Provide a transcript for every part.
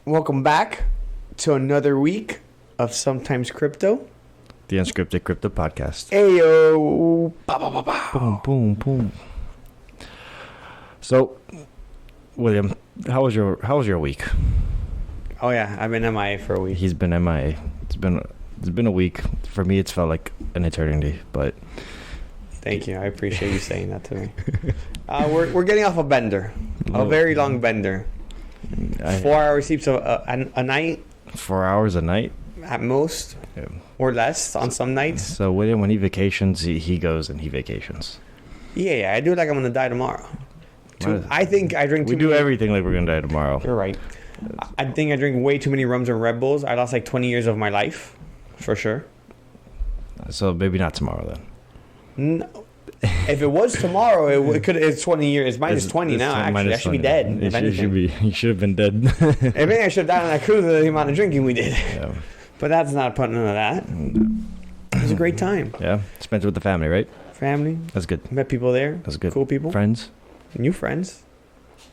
Welcome back to another week of Sometimes Crypto. The Unscripted Crypto Podcast. Ayo. Ba, ba, ba, ba. Boom, boom, boom. So, William, how was your week? Oh yeah, I've been MIA for a week. He's been MIA. It's been a week. For me, it's felt like an eternity, but Thank you. I appreciate you saying that to me. We're getting off a bender, a very long bender. 4 hour sleeps a night. 4 hours a night at most, or less on some nights. So William, when he vacations, he goes and he vacations. Yeah, I do it like I'm gonna die tomorrow. I think I drink. We do everything like we're gonna die tomorrow. You're right. I think I drink way too many rums and Red Bulls. I lost like 20 years of my life, for sure. So maybe not tomorrow then. No. If it was tomorrow, it could. It's 20 years. It's minus 20 now. Actually, I should be dead. You should have been dead. I think I should have died on that cruise with the amount of drinking we did. Yeah. But that's not putting none of that. It was a great time. Yeah, spent it with the family, right? Family. That's good. Met people there. That's good. Cool people. Friends. New friends.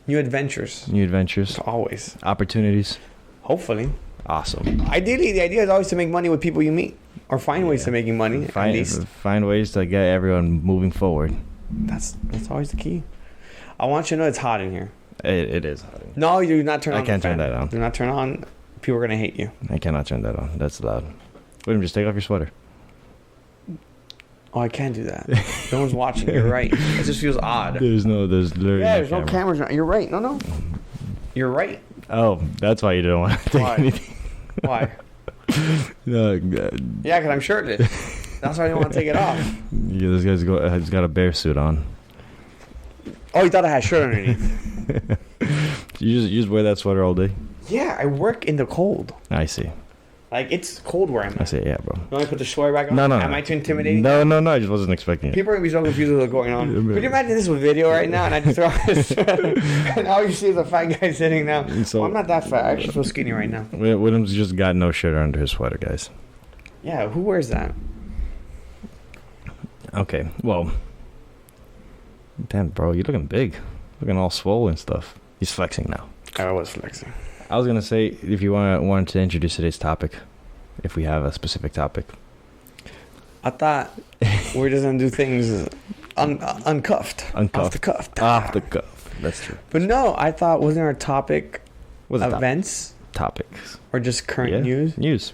New adventures. New adventures. Always. Opportunities. Hopefully. Awesome. Ideally, the idea is always to make money with people you meet. Or find ways to making money, at least. Find ways to get everyone moving forward. That's always the key. I want you to know it's hot in here. It is hot in here. No, you do not turn on I can't turn that on. Do not turn on. People are going to hate you. I cannot turn that on. That's loud. William, just take off your sweater. Oh, I can't do that. No one's watching. You're right. It just feels odd. There's literally there's no cameras. You're right. No. You're right. Oh, that's why you don't want to take anything. Why? Yeah, because I'm shirtless. That's why I didn't want to take it off. Yeah, this guy's got a bear suit on. Oh, you thought I had a shirt underneath. You just wear that sweater all day? Yeah, I work in the cold. I see. Like, it's cold where I'm at. I see, yeah, bro. You want me to put the sweater back on? No. Am I too intimidating? No, I just wasn't expecting it. People are going to be so confused with what's going on. Could you imagine this with video right now? And I just throw this and all you see is a fat guy sitting down. So, I'm not that fat. I actually feel skinny right now. William's just got no shirt under his sweater, guys. Yeah, who wears that? Okay, well. Damn, bro, you're looking big. Looking all swole and stuff. He's flexing now. I was flexing. I was going to say, if you wanted to introduce today's topic, if we have a specific topic. I thought we're just going to do things uncuffed. Off the cuff. Off the cuff. That's true. But no, I thought, wasn't our topic events? Topics. Or just current news? News.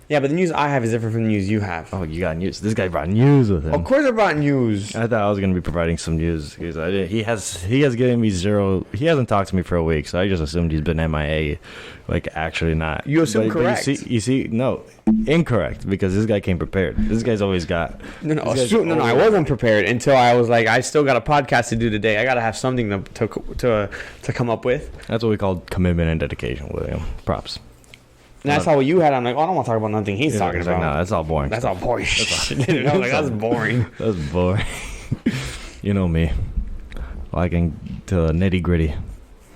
Yeah, but the news I have is different from the news you have. Oh, you got news. This guy brought news with him. Of course I brought news. I thought I was going to be providing some news. He has given me zero. He hasn't talked to me for a week, so I just assumed he's been MIA. Like, actually not. You assume correct. But you see, no. Incorrect, because this guy came prepared. This guy's always got... No, I wasn't prepared until I was like, I still got a podcast to do today. I got to have something to come up with. That's what we call commitment and dedication, William. Props. And that's how you had. I'm like, oh, I don't want to talk about nothing he's talking about. Like, no, that's all boring. That's all boring. That's boring. That's boring. You know me. Liking to nitty gritty.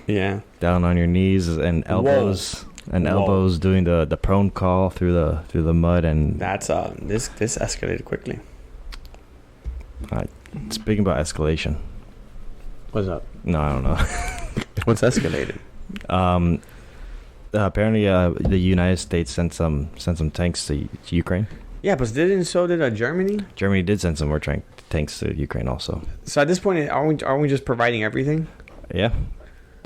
Yeah. Down on your knees and elbows. Whoa. And elbows doing the prone call through the mud and. That's this escalated quickly. Speaking about escalation. What's up? No, I don't know. What's escalated? Apparently, the United States sent some tanks to Ukraine. Yeah, but so did Germany. Germany did send some more tanks to Ukraine also. So at this point, are we just providing everything? Yeah,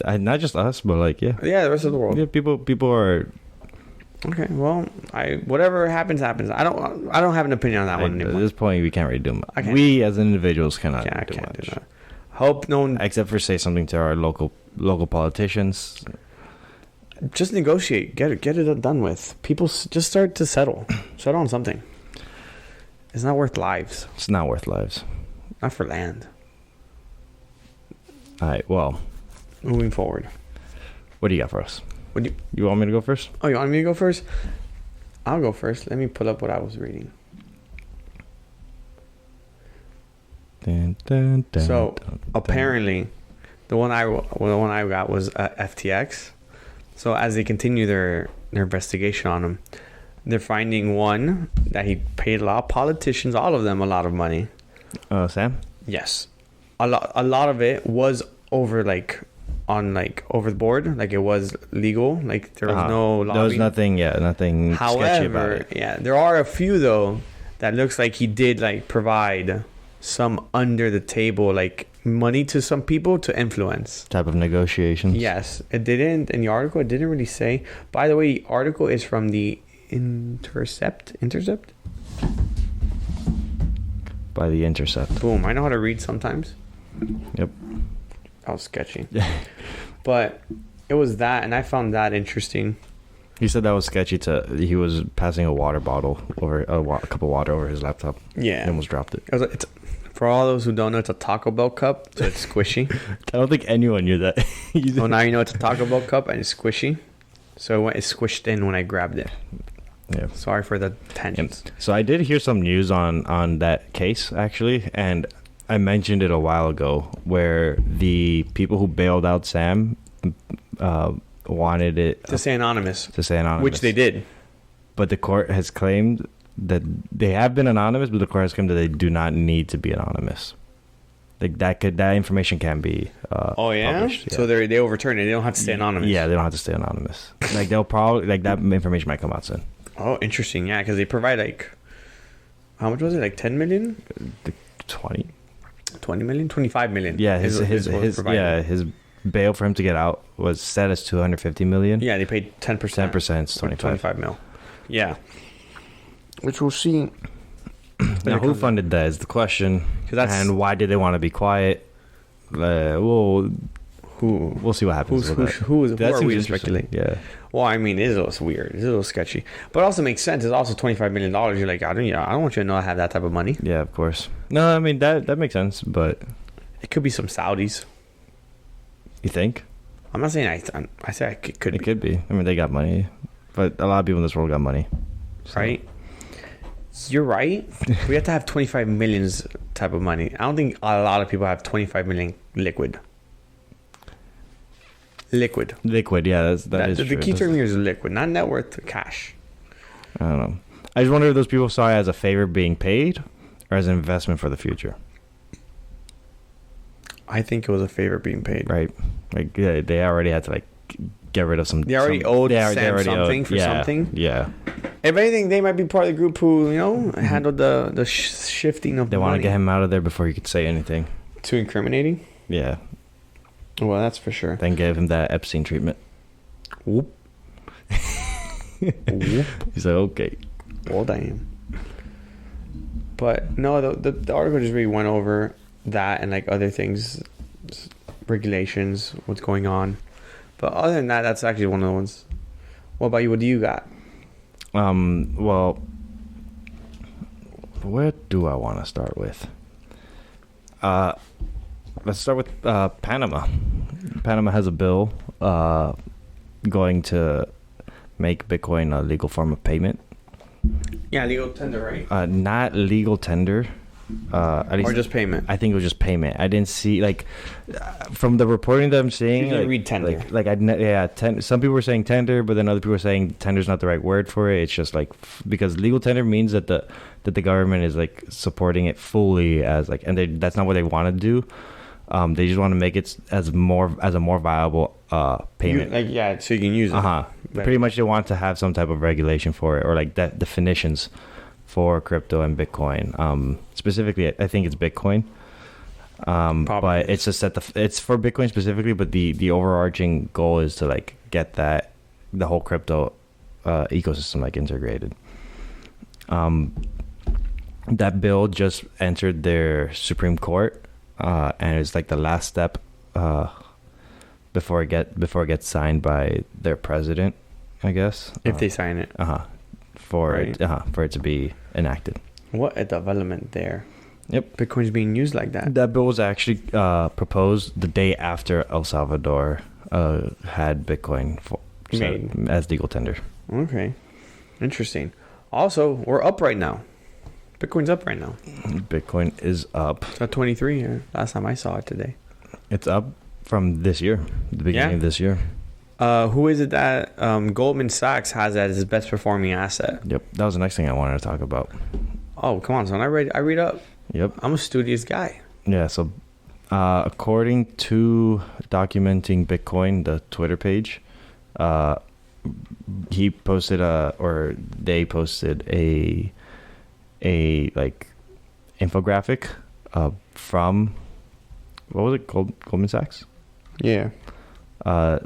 not just us, but like the rest of the world. Yeah, people are. Okay, well, whatever happens. I don't have an opinion on that one anymore. At this point, we can't really do much. We as individuals cannot do can't much. Do that. Hope no one, except for say something to our local politicians. Just negotiate. Get it done with. People just start to settle on something. It's not worth lives. It's not worth lives. Not for land. All right. Well, moving forward. What do you got for us? You want me to go first? Oh, you want me to go first? I'll go first. Let me pull up what I was reading. So apparently, the one I got was FTX. So as they continue their investigation on him, they're finding one that he paid a lot of politicians, all of them, a lot of money. Sam? Yes, a lot of it was over like on like over the board, like it was legal, like there was no lobbying. There was nothing, nothing sketchy about it. Yeah, there are a few though that looks like he did like provide some under the table like money to some people to influence Type of negotiations. Yes, it didn't in the article. It didn't really say. By the way, the article is from the Intercept. By the Intercept. Boom! I know how to read sometimes. Yep. That was sketchy. But it was that, and I found that interesting. He said that was sketchy. He was passing a water bottle over a cup of water over his laptop. Yeah, and almost dropped it. It's for all those who don't know, it's a Taco Bell cup, so it's squishy. I don't think anyone knew that. Well, now you know it's a Taco Bell cup and it's squishy, so it squished in when I grabbed it. Yeah. Sorry for the tangents. Yep. So I did hear some news on that case actually, and I mentioned it a while ago, where the people who bailed out Sam wanted it to say anonymous, which they did. But the court has claimed that they have been anonymous, but the court has claimed that they do not need to be anonymous. Like that information can be published. So they overturn it. They don't have to stay anonymous. Yeah, they don't have to stay anonymous. Like they'll probably like that information might come out soon. Oh, interesting. Yeah, because they provide like how much was it? Like 10 million? 20 million? 25 million. Yeah, his bail for him to get out was set as 250 million. Yeah, they paid 10%. 10% is 25 mil. Yeah. Which we'll see. Now, who funded that is the question. And why did they want to be quiet? We'll see what happens with that. Who are we to speculate? Yeah. Well, I mean, it is a little weird. It's a little sketchy. But it also makes sense. It's also $25 million. You're like, I don't want you to know I have that type of money. Yeah, of course. No, I mean, that makes sense, but... It could be some Saudis. You think? I'm not saying I say it could be. It could be. I mean, they got money. But a lot of people in this world got money. So. Right? You're right. We have to have 25 millions type of money. I don't think a lot of people have 25 million liquid. Liquid, yeah. That is true. The key term here is liquid, not net worth, cash. I don't know. I just wonder if those people saw it as a favor being paid or as an investment for the future. I think it was a favor being paid. Right. Like, yeah, they already had to, like, get rid of some... They already owed Sam something for something. Yeah. If anything, they might be part of the group who, handled the shifting of the money. They want to get him out of there before he could say anything. Too incriminating? Yeah. Well, that's for sure. Then gave him that Epstein treatment. Whoop. Whoop. He's like, okay. Well, damn. But, no, the article just really went over that and, like, other things, regulations, what's going on. But other than that, that's actually one of the ones. What about you? What do you got? Well, where do I want to start with? Let's start with Panama. Panama has a bill going to make Bitcoin a legal form of payment. Yeah, legal tender, right? Not legal tender. At least, or just payment. I think it was just payment. I didn't see from the reporting that I'm seeing. You didn't read tender. Some people were saying tender, but then other people were saying tender's not the right word for it. It's just like because legal tender means that the government is like supporting it fully as like, and that's not what they want to do. They just want to make it as a more viable payment. So you can use it. Right. Pretty much, they want to have some type of regulation for it, or like definitions for crypto and Bitcoin. Specifically, I think it's Bitcoin. But it's just that it's for Bitcoin specifically. But the overarching goal is to like get the whole crypto ecosystem like integrated. That bill just entered their Supreme Court. And it's like the last step before it gets signed by their president, I guess. If they sign it. For it to be enacted. What a development there. Yep. Bitcoin's being used like that. That bill was actually proposed the day after El Salvador had Bitcoin made as legal tender. Okay. Interesting. Also, we're up right now. Bitcoin's up right now. Bitcoin is up. It's at 23 here. Last time I saw it today. It's up from this year, the beginning of this year. Who is it that Goldman Sachs has as his best performing asset? Yep, that was the next thing I wanted to talk about. Oh, come on, son. I read up. Yep. I'm a studious guy. Yeah, so According to Documenting Bitcoin, the Twitter page, he posted they posted a like infographic from, what was it, Goldman Sachs? Yeah.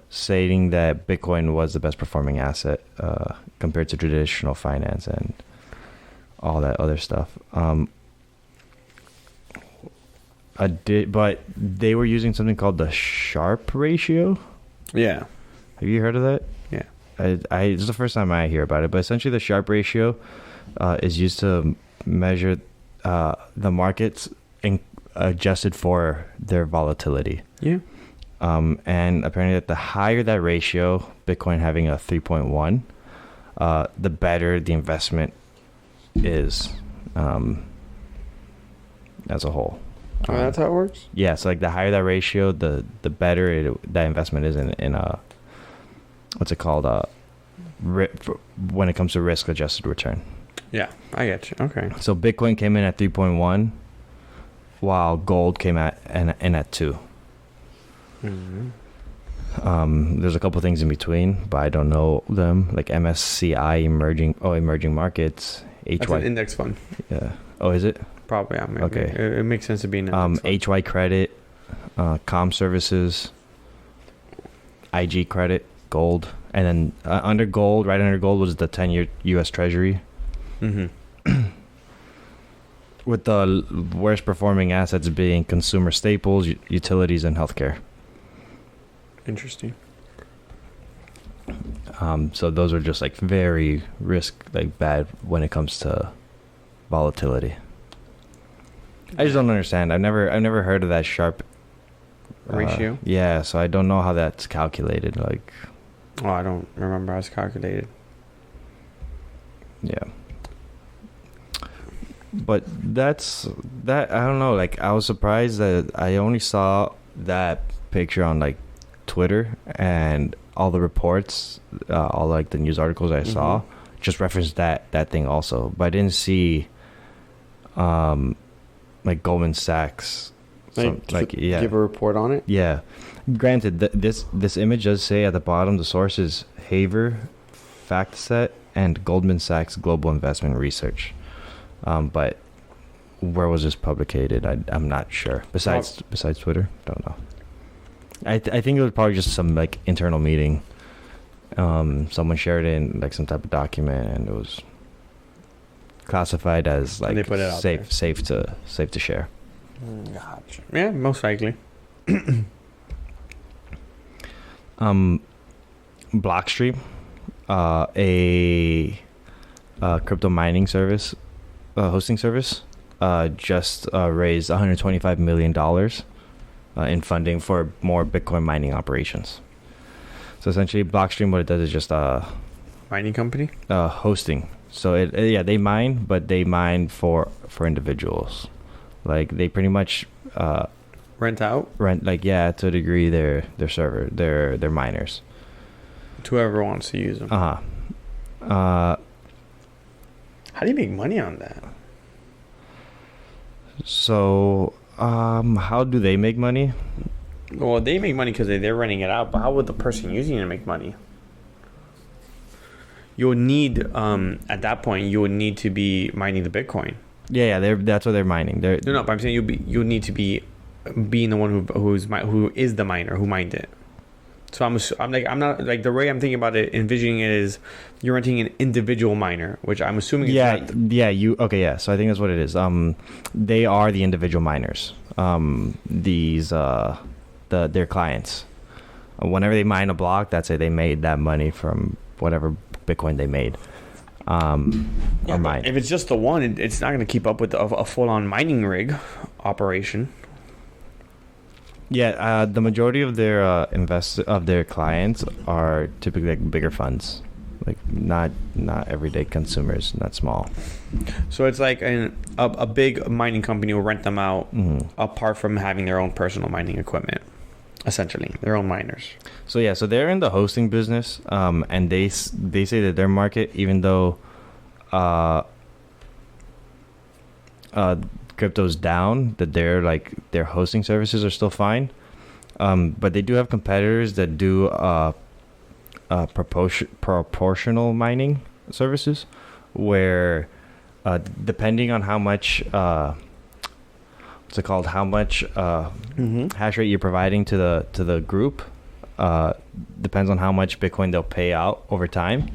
Stating that Bitcoin was the best performing asset compared to traditional finance and all that other stuff. But they were using something called the Sharpe ratio. Yeah. Have you heard of that? Yeah. It's the first time I hear about it, but essentially the Sharpe ratio is used to measure the markets adjusted for their volatility. Yeah. And apparently that the higher that ratio, Bitcoin having a 3.1, the better the investment is as a whole. Oh, that's how it works? Yeah, so like the higher that ratio, the better that investment is in a, what's it called, when it comes to risk adjusted return. Yeah, I get you. Okay. So Bitcoin came in at 3.1, while gold came in at 2. Mm-hmm. There's a couple things in between, but I don't know them, like MSCI emerging markets, HY. That's an index fund. Yeah. Oh, is it? Probably. Yeah, maybe. Okay. It makes sense to be an index fund. HY credit, com services, IG credit, gold, and then right under gold was the 10-year U.S. Treasury. Mm-hmm. With the worst performing assets being consumer staples, utilities, and healthcare. Interesting. So those are just like very bad when it comes to volatility. I just don't understand. I've never heard of that Sharpe ratio. Yeah, so I don't know how that's calculated. Like, oh, I don't remember how it's calculated. Yeah. But that. I don't know. Like, I was surprised that I only saw that picture on like Twitter, and all the reports, all like the news articles I saw, just referenced that thing also. But I didn't see, like Goldman Sachs, give a report on it. Yeah. Granted, this image does say at the bottom the source is Haver, FactSet, and Goldman Sachs Global Investment Research. But where was this publicated? I'm not sure. Besides Twitter, don't know. I think it was probably just some like internal meeting. Someone shared it in like some type of document, and it was classified as like safe to share. Gotcha. Yeah, most likely. Blockstream, a crypto mining service, hosting service, just raised $125 million in funding for more Bitcoin mining operations. So essentially, Blockstream, what it does is just mining company, hosting. So they mine, but they mine for individuals. Like they pretty much rent to a degree their server, their miners to whoever wants to use them. How do you make money on that? So how do they make money? Well, they make money because they're renting it out, but how would the person using it make money? You'll need at that point you would need to be mining the Bitcoin. Yeah, that's what they're mining. But I'm saying you'll need to be being the one who is the miner who mined it. So I'm not like the way I'm thinking about it, envisioning it is you're renting an individual miner, which I'm assuming. So I think that's what it is. They are the individual miners. Their clients. Whenever they mine a block, that's it. They made that money from whatever Bitcoin they made. If it's just the one, it's not going to keep up with a full-on mining rig operation. Yeah, the majority of their their clients are typically like bigger funds, like not everyday consumers, not small. So it's like a big mining company will rent them out, apart from having their own personal mining equipment, essentially their own miners. So they're in the hosting business, and they say that their market, even though crypto's down, that their hosting services are still fine. But they do have competitors that do proportional mining services, where depending on how much what's it called, how much hash rate you're providing to the group, depends on how much Bitcoin they'll pay out over time.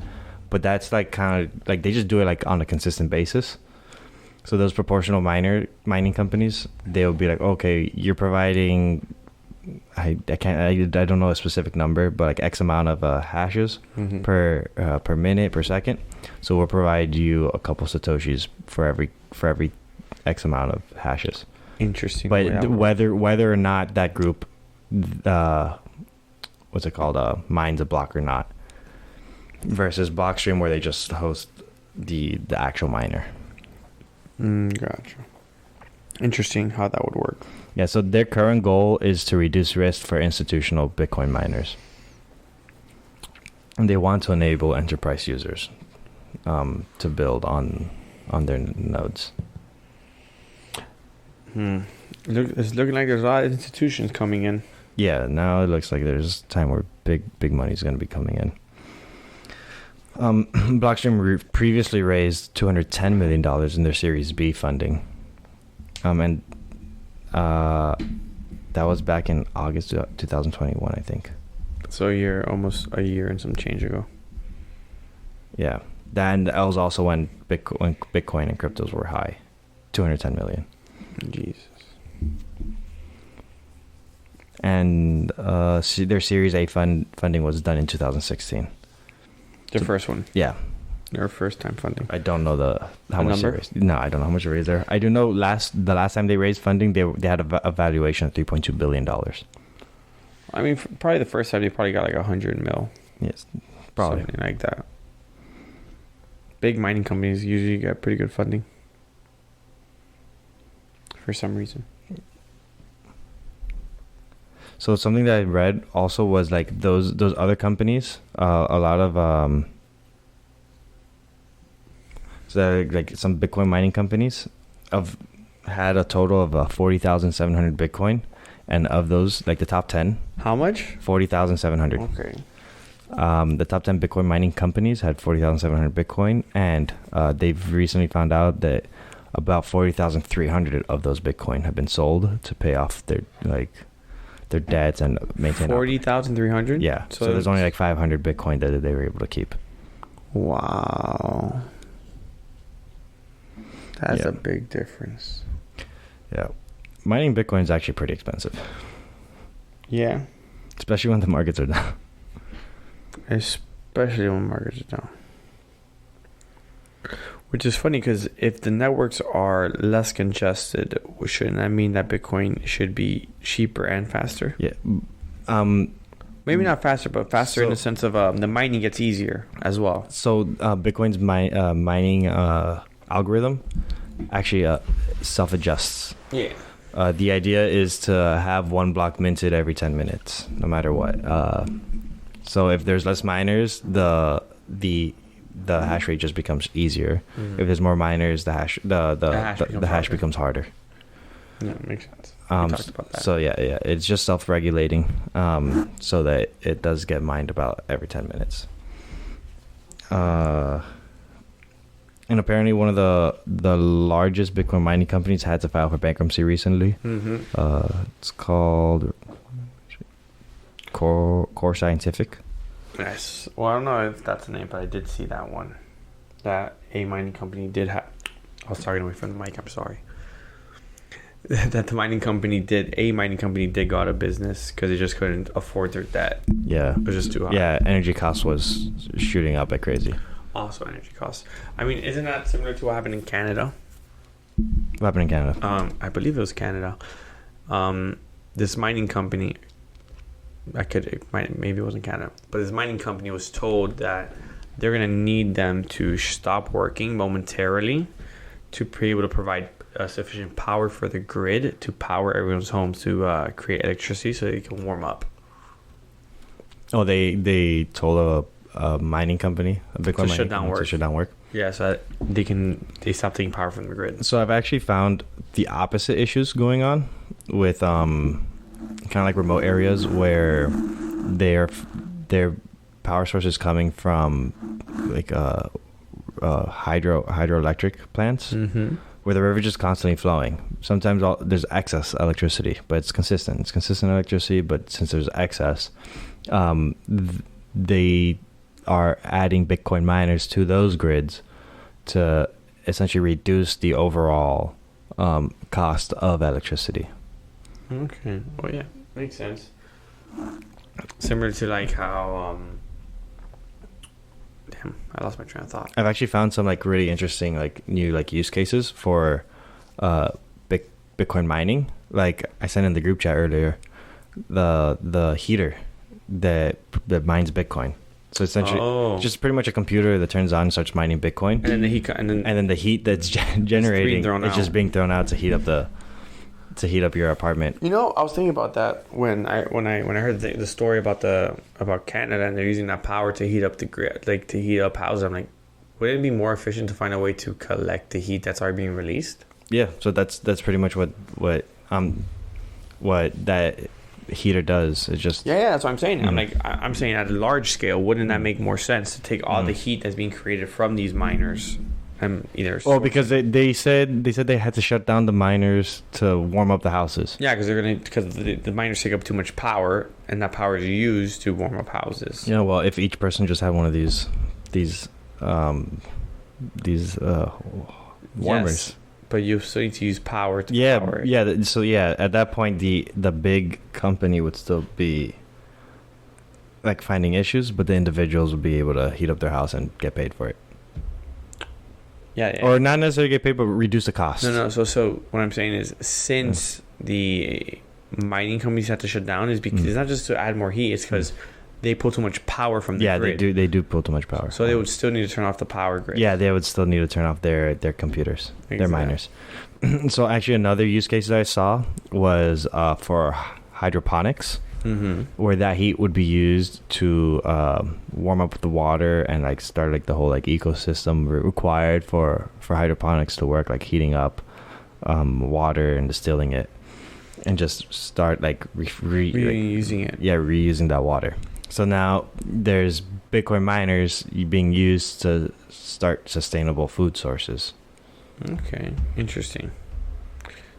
But that's like kind of like they just do it like on a consistent basis. So those proportional mining companies, they'll be like, okay, you're providing, I don't know a specific number, but like X amount of hashes per minute, per second. So we'll provide you a couple satoshis for every X amount of hashes. Interesting. But whether or not that group, what's it called, mines a block or not, versus Blockstream where they just host the actual miner. Gotcha. Interesting how that would work. Yeah, so their current goal is to reduce risk for institutional Bitcoin miners. And they want to enable enterprise users to build on their nodes. It's looking like there's a lot of institutions coming in. Yeah, now it looks like there's a time where big money is going to be coming in. Blockstream previously raised $210 million in their Series B funding. And that was back in August 2021, I think. So almost a year and some change ago. Yeah. That was also when Bitcoin and cryptos were high. 210 million. Jesus. And their Series A funding was done in 2016. The first one. Yeah. Their first time funding. I don't know how much they raised. No, I don't know how much they raised there. I do know the last time they raised funding, they had a valuation of $3.2 billion. I mean, probably the first time they probably got like 100 mil. Yes, probably. Something like that. Big mining companies usually get pretty good funding. For some reason. So something that I read also was like those other companies, a lot of so like some Bitcoin mining companies had a total of 40,700 Bitcoin, and of those, like the top 10, how much? 40,700. Okay. The top 10 Bitcoin mining companies had 40,700 Bitcoin, and they've recently found out that about 40,300 of those Bitcoin have been sold to pay off their debts and maintain 40,300? Yeah. So there's only like 500 Bitcoin that they were able to keep. Wow. That's a big difference. Yeah. Mining Bitcoin is actually pretty expensive. Yeah. Especially when the markets are down. Especially when markets are down. Which is funny because if the networks are less congested, shouldn't that mean that Bitcoin should be cheaper and faster? Yeah. Maybe not faster, but faster in the sense of the mining gets easier as well. So Bitcoin's mining algorithm actually self-adjusts. Yeah. The idea is to have one block minted every 10 minutes, no matter what. So if there's less miners, the hash rate just becomes easier. Mm-hmm. If there's more miners, the hash becomes harder. Yeah, makes sense. Talked about that. So yeah, it's just self-regulating, so that it does get mined about every 10 minutes. And apparently, one of the largest Bitcoin mining companies had to file for bankruptcy recently. Mm-hmm. It's called Core Scientific. Nice. Well, I don't know if that's the name, but I did see that one. That a mining company did have. I was talking away from the mic. I'm sorry. That a mining company did go out of business because they just couldn't afford their debt. Yeah, it was just too high. Yeah, energy costs was shooting up like crazy. Also, energy costs. I mean, isn't that similar to what happened in Canada? What happened in Canada? I believe it was Canada. This mining company. Maybe it wasn't Canada, but this mining company was told that they're gonna need them to stop working momentarily to be able to provide sufficient power for the grid to power everyone's homes to create electricity so they can warm up. Oh, they told mining company, a Bitcoin mining company, to shut down work. Yeah, so they stop taking power from the grid. So I've actually found the opposite issues going on with kind of like remote areas where their power source is coming from like hydroelectric plants, where the river just constantly flowing. Sometimes there's excess electricity, but it's consistent. It's consistent electricity, but since there's excess, they are adding Bitcoin miners to those grids to essentially reduce the overall cost of electricity. Okay. Well, yeah, makes sense. Similar to like how damn, I lost my train of thought. I've actually found some like really interesting like new like use cases for Bitcoin mining. Like I sent in the group chat earlier, the heater that mines Bitcoin. So essentially, just pretty much a computer that turns on and starts mining Bitcoin, and then the heat, and then the heat that's generating is just being thrown out to heat up your apartment. You know, I was thinking about that when I heard the story about Canada and they're using that power to heat up the grid, like to heat up houses. I'm like, would it be more efficient to find a way to collect the heat that's already being released? Yeah, so that's pretty much what that heater does. It's just that's what I'm saying. I'm saying at a large scale, wouldn't that make more sense to take all the heat that's being created from these miners and either because they said they had to shut down the miners to warm up the houses. Yeah, because the miners take up too much power, and that power is used to warm up houses. Yeah, well, if each person just had one of these warmers. Yes. But you still need to use power to power it. Yeah. So at that point, the big company would still be like finding issues, but the individuals would be able to heat up their house and get paid for it. Yeah. Or not necessarily get paid, but reduce the cost. No. So what I'm saying is, since the mining companies have to shut down, is because it's not just to add more heat; it's because they pull too much power from the grid. Yeah, they do pull too much power. So they would still need to turn off the power grid. Yeah, they would still need to turn off their computers, their miners. So actually another use case that I saw was for hydroponics, where that heat would be used to warm up the water and like start like the whole like ecosystem required for hydroponics to work, like heating up water and distilling it, and just start like reusing it. Yeah, reusing that water. So now there's Bitcoin miners being used to start sustainable food sources. Okay, interesting.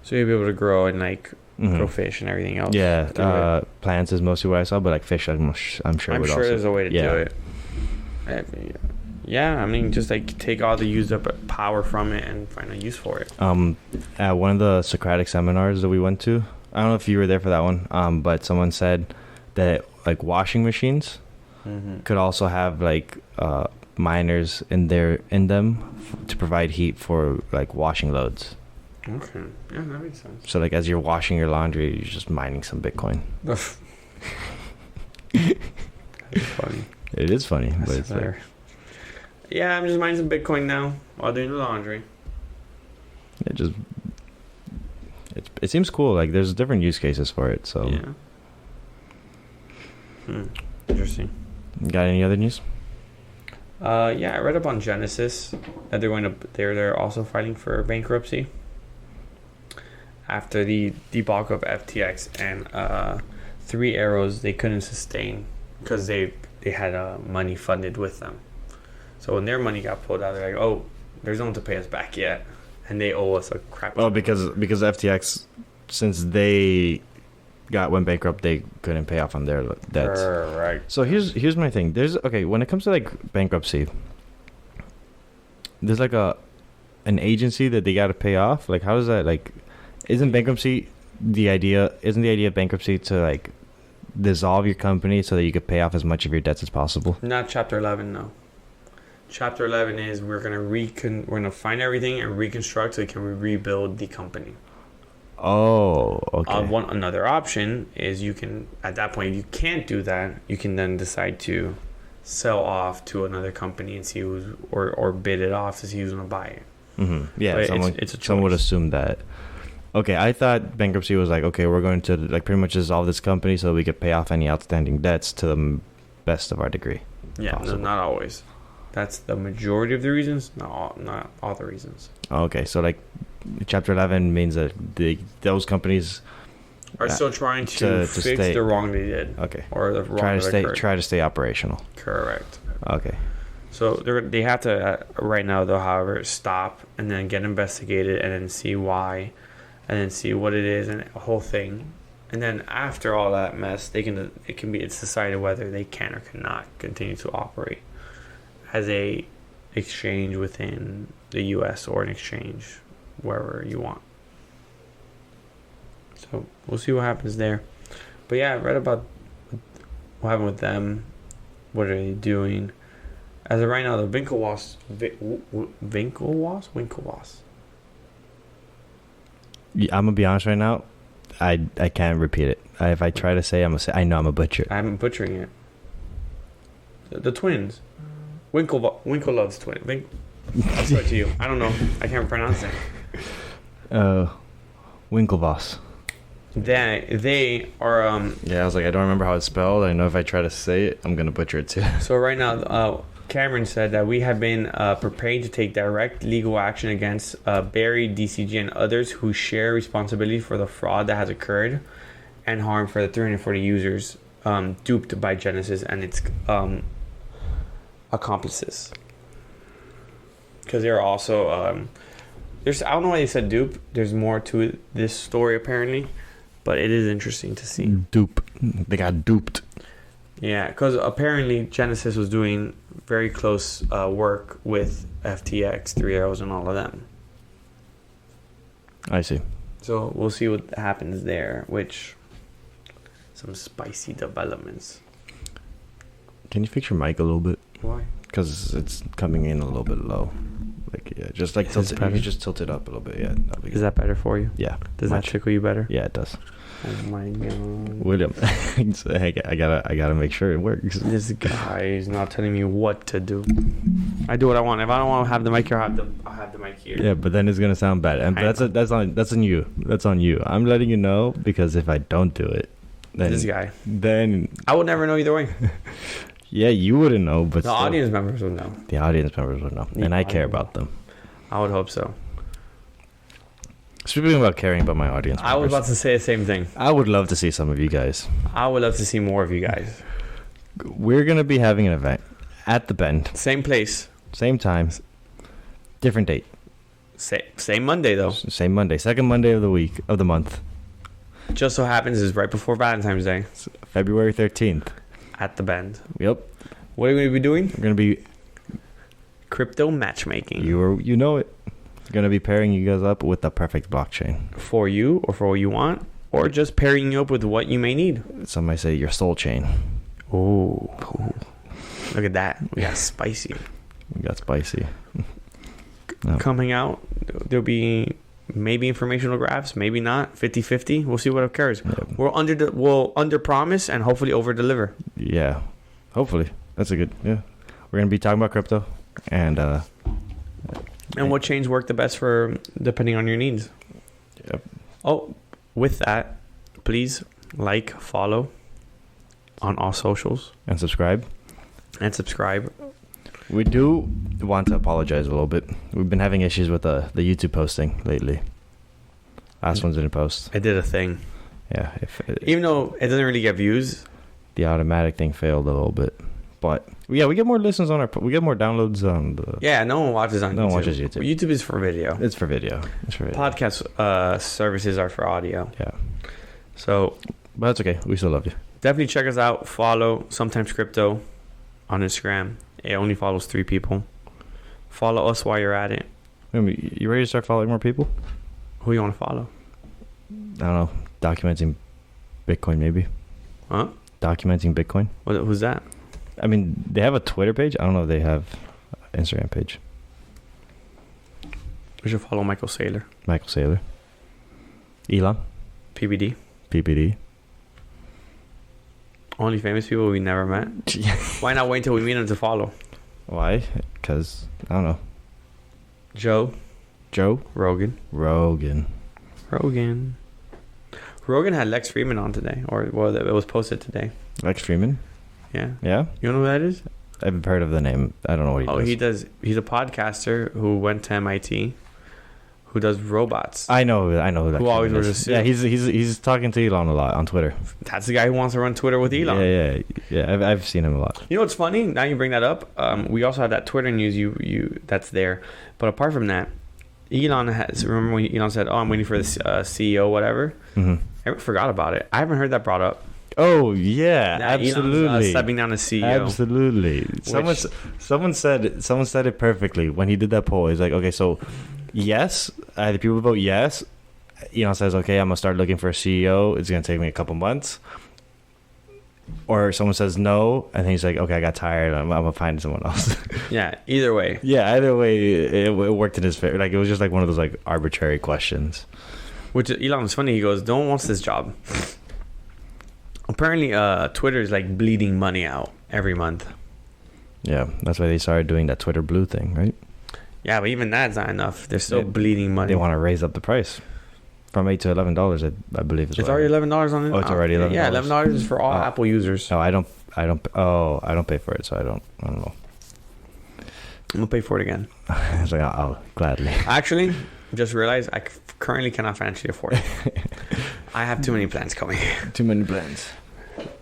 So you'll be able to grow and like grow fish and everything else. Yeah, plants is mostly what I saw, but like fish, I'm sure. I'm sure there's a way to do it. Yeah, I mean, just like take all the used up power from it and find a use for it. At one of the Socratic seminars that we went to, I don't know if you were there for that one, but someone said that like washing machines could also have like miners in them to provide heat for like washing loads. Okay, yeah, that makes sense. So like as you're washing your laundry, you're just mining some Bitcoin. That's funny. It is funny, but it's like, yeah, I'm just mining some Bitcoin now while doing the laundry. It seems cool. Like there's different use cases for it. So interesting. Got any other news? Yeah, I read up on Genesis that they're also filing for bankruptcy after the debacle of FTX and 3 Arrows. They couldn't sustain because they had money funded with them. So when their money got pulled out, they're like, "Oh, there's no one to pay us back yet," and they owe us a crap. Well, because FTX, since they went bankrupt, they couldn't pay off on their debts. Right. So here's my thing. When it comes to like bankruptcy, there's like an agency that they got to pay off. Like, how does that like? Isn't bankruptcy the idea? Isn't the idea of bankruptcy to like dissolve your company so that you could pay off as much of your debts as possible? Not Chapter 11, no. Chapter 11 is we're gonna find everything and reconstruct so we can rebuild the company. Oh, okay. Another option is you can, at that point, if you can't do that, you can then decide to sell off to another company and see or bid it off to see who's gonna buy it. Yeah, it's a choice. Someone would assume that. Okay, I thought bankruptcy was like, okay, we're going to like pretty much dissolve this company so we could pay off any outstanding debts to the best of our degree. Yeah, no, not always. That's the majority of the reasons, not all the reasons. Okay, so like Chapter 11 means that those companies are still trying to fix the wrong they did. Okay. Or the wrong try to stay operational. Correct. Okay. So they have to right now though, however, stop and then get investigated and then see why, and then see what it is and a whole thing, and then after all that mess, it's decided whether they can or cannot continue to operate as a exchange within the U.S. or an exchange wherever you want. So we'll see what happens there. But yeah, I read about what happened with them. What are they doing? As of right now, the Winklevoss. I'm gonna be honest right now. I can't repeat it. If I try to say, I know I'm a butcher. I'm butchering it. The twins. Winklevoss twin. I'll start to you. I don't know. I can't pronounce it. Winklevoss. They are. Yeah, I was like, I don't remember how it's spelled. I know if I try to say it, I'm gonna butcher it too. So right now, Cameron said that we have been prepared to take direct legal action against Barry, DCG, and others who share responsibility for the fraud that has occurred and harm for the 340 users duped by Genesis and its accomplices. Because they're also I don't know why they said dupe. There's more to this story apparently, but it is interesting to see. Dupe. They got duped. Yeah, because apparently Genesis was doing very close work with FTX, 3 Arrows, and all of them. I see. So we'll see what happens there, which some spicy developments. Can you fix your mic a little bit? Why? Because it's coming in a little bit low. Like, yeah, just like tilt it. You just tilt it up a little bit. Yeah. Is that better for you? Yeah. Does that tickle you better? Yeah, it does. Oh my god, William, I gotta make sure it works. This guy is not telling me what to do. I do what I want. If I don't want to have the mic here, I'll have the mic here. Yeah, but then it's gonna sound bad, and that's on you. That's on you. I'm letting you know because if I don't do it, then this guy, then I would never know either way. Yeah, you wouldn't know, but the audience members would know. The audience members would know, and I care about them. I would hope so. Speaking about caring about my audience members, I was about to say the same thing. I would love to see some of you guys. I would love to see more of you guys. We're going to be having an event at the Bend. Same place. Same time. Different date. Same Monday, though. Same Monday. Second Monday of the month. Just so happens is right before Valentine's Day. It's February 13th. At the Bend. Yep. What are we going to be doing? We're going to be crypto matchmaking. You know it. Going to be pairing you guys up with the perfect blockchain. For you, or for what you want, or just pairing you up with what you may need. Some might say your soul chain. Oh. Look at that. We got spicy. Coming out, there'll be maybe informational graphs, maybe not. 50-50. We'll see what occurs. Yep. We'll under promise and hopefully over deliver. Yeah. Hopefully. That's a good, yeah. We're going to be talking about crypto and what chains work the best for depending on your needs. Yep. Oh, with that, please like, follow on all socials. And subscribe. We do want to apologize a little bit. We've been having issues with the YouTube posting lately. Last one didn't post. It did a thing. Yeah. Even though it doesn't really get views. The automatic thing failed a little bit. But yeah, we get more listens on we get more downloads on the. Yeah, no one watches on YouTube. No one watches YouTube. Well, YouTube is for video. It's for video. Podcast services are for audio. Yeah. So, but that's okay. We still love you. Definitely check us out. Follow SometimesCrypto on Instagram. It only follows 3 people. Follow us while you're at it. You ready to start following more people? Who you want to follow? I don't know. Documenting Bitcoin, maybe. Huh? Documenting Bitcoin. Who's that? I mean, they have a Twitter page. I don't know if they have an Instagram page. We should follow Michael Saylor. Elon. PPD. Only famous people we never met. Why not wait until we meet them to follow? Why? Because, I don't know. Joe. Rogan had Lex Fridman on today. Or, well, it was posted today. Lex Fridman? Yeah. Yeah? You know who that is? I've heard of the name. I don't know what he does. He's a podcaster who went to MIT, who does robots. I know who that. Who always wears a suit. Yeah, he's talking to Elon a lot on Twitter. That's the guy who wants to run Twitter with Elon. Yeah. I've seen him a lot. You know what's funny? Now you bring that up. We also have that Twitter news you that's there. But apart from that, Elon has. Remember when Elon said, "Oh, I'm waiting for the CEO, whatever." Mm-hmm. I forgot about it. I haven't heard that brought up. Oh yeah, that absolutely. Elon's, stepping down as CEO. Absolutely. Someone said it perfectly when he did that poll. He's like, okay, so yes, either people vote yes. Elon says, okay, I'm gonna start looking for a CEO. It's gonna take me a couple months. Or someone says no, and he's like, okay, I got tired. I'm gonna find someone else. Yeah. Either way. Yeah. Either way, it worked in his favor. Like it was just like one of those like arbitrary questions. Which Elon is funny. He goes, "No one wants this job." Apparently, Twitter is like bleeding money out every month. Yeah, that's why they started doing that Twitter Blue thing, right? Yeah, but even that's not enough. They're still bleeding money. They want to raise up the price from $8 to $11. I believe it's already $11 on it. Oh, it's already $11. Yeah, $11 is for all Apple users. No, I don't. I don't pay for it, so I don't know. I'm gonna pay for it again. I was like, I'll gladly. Actually, just realized I currently cannot financially afford it. I have too many plans coming. Too many plans.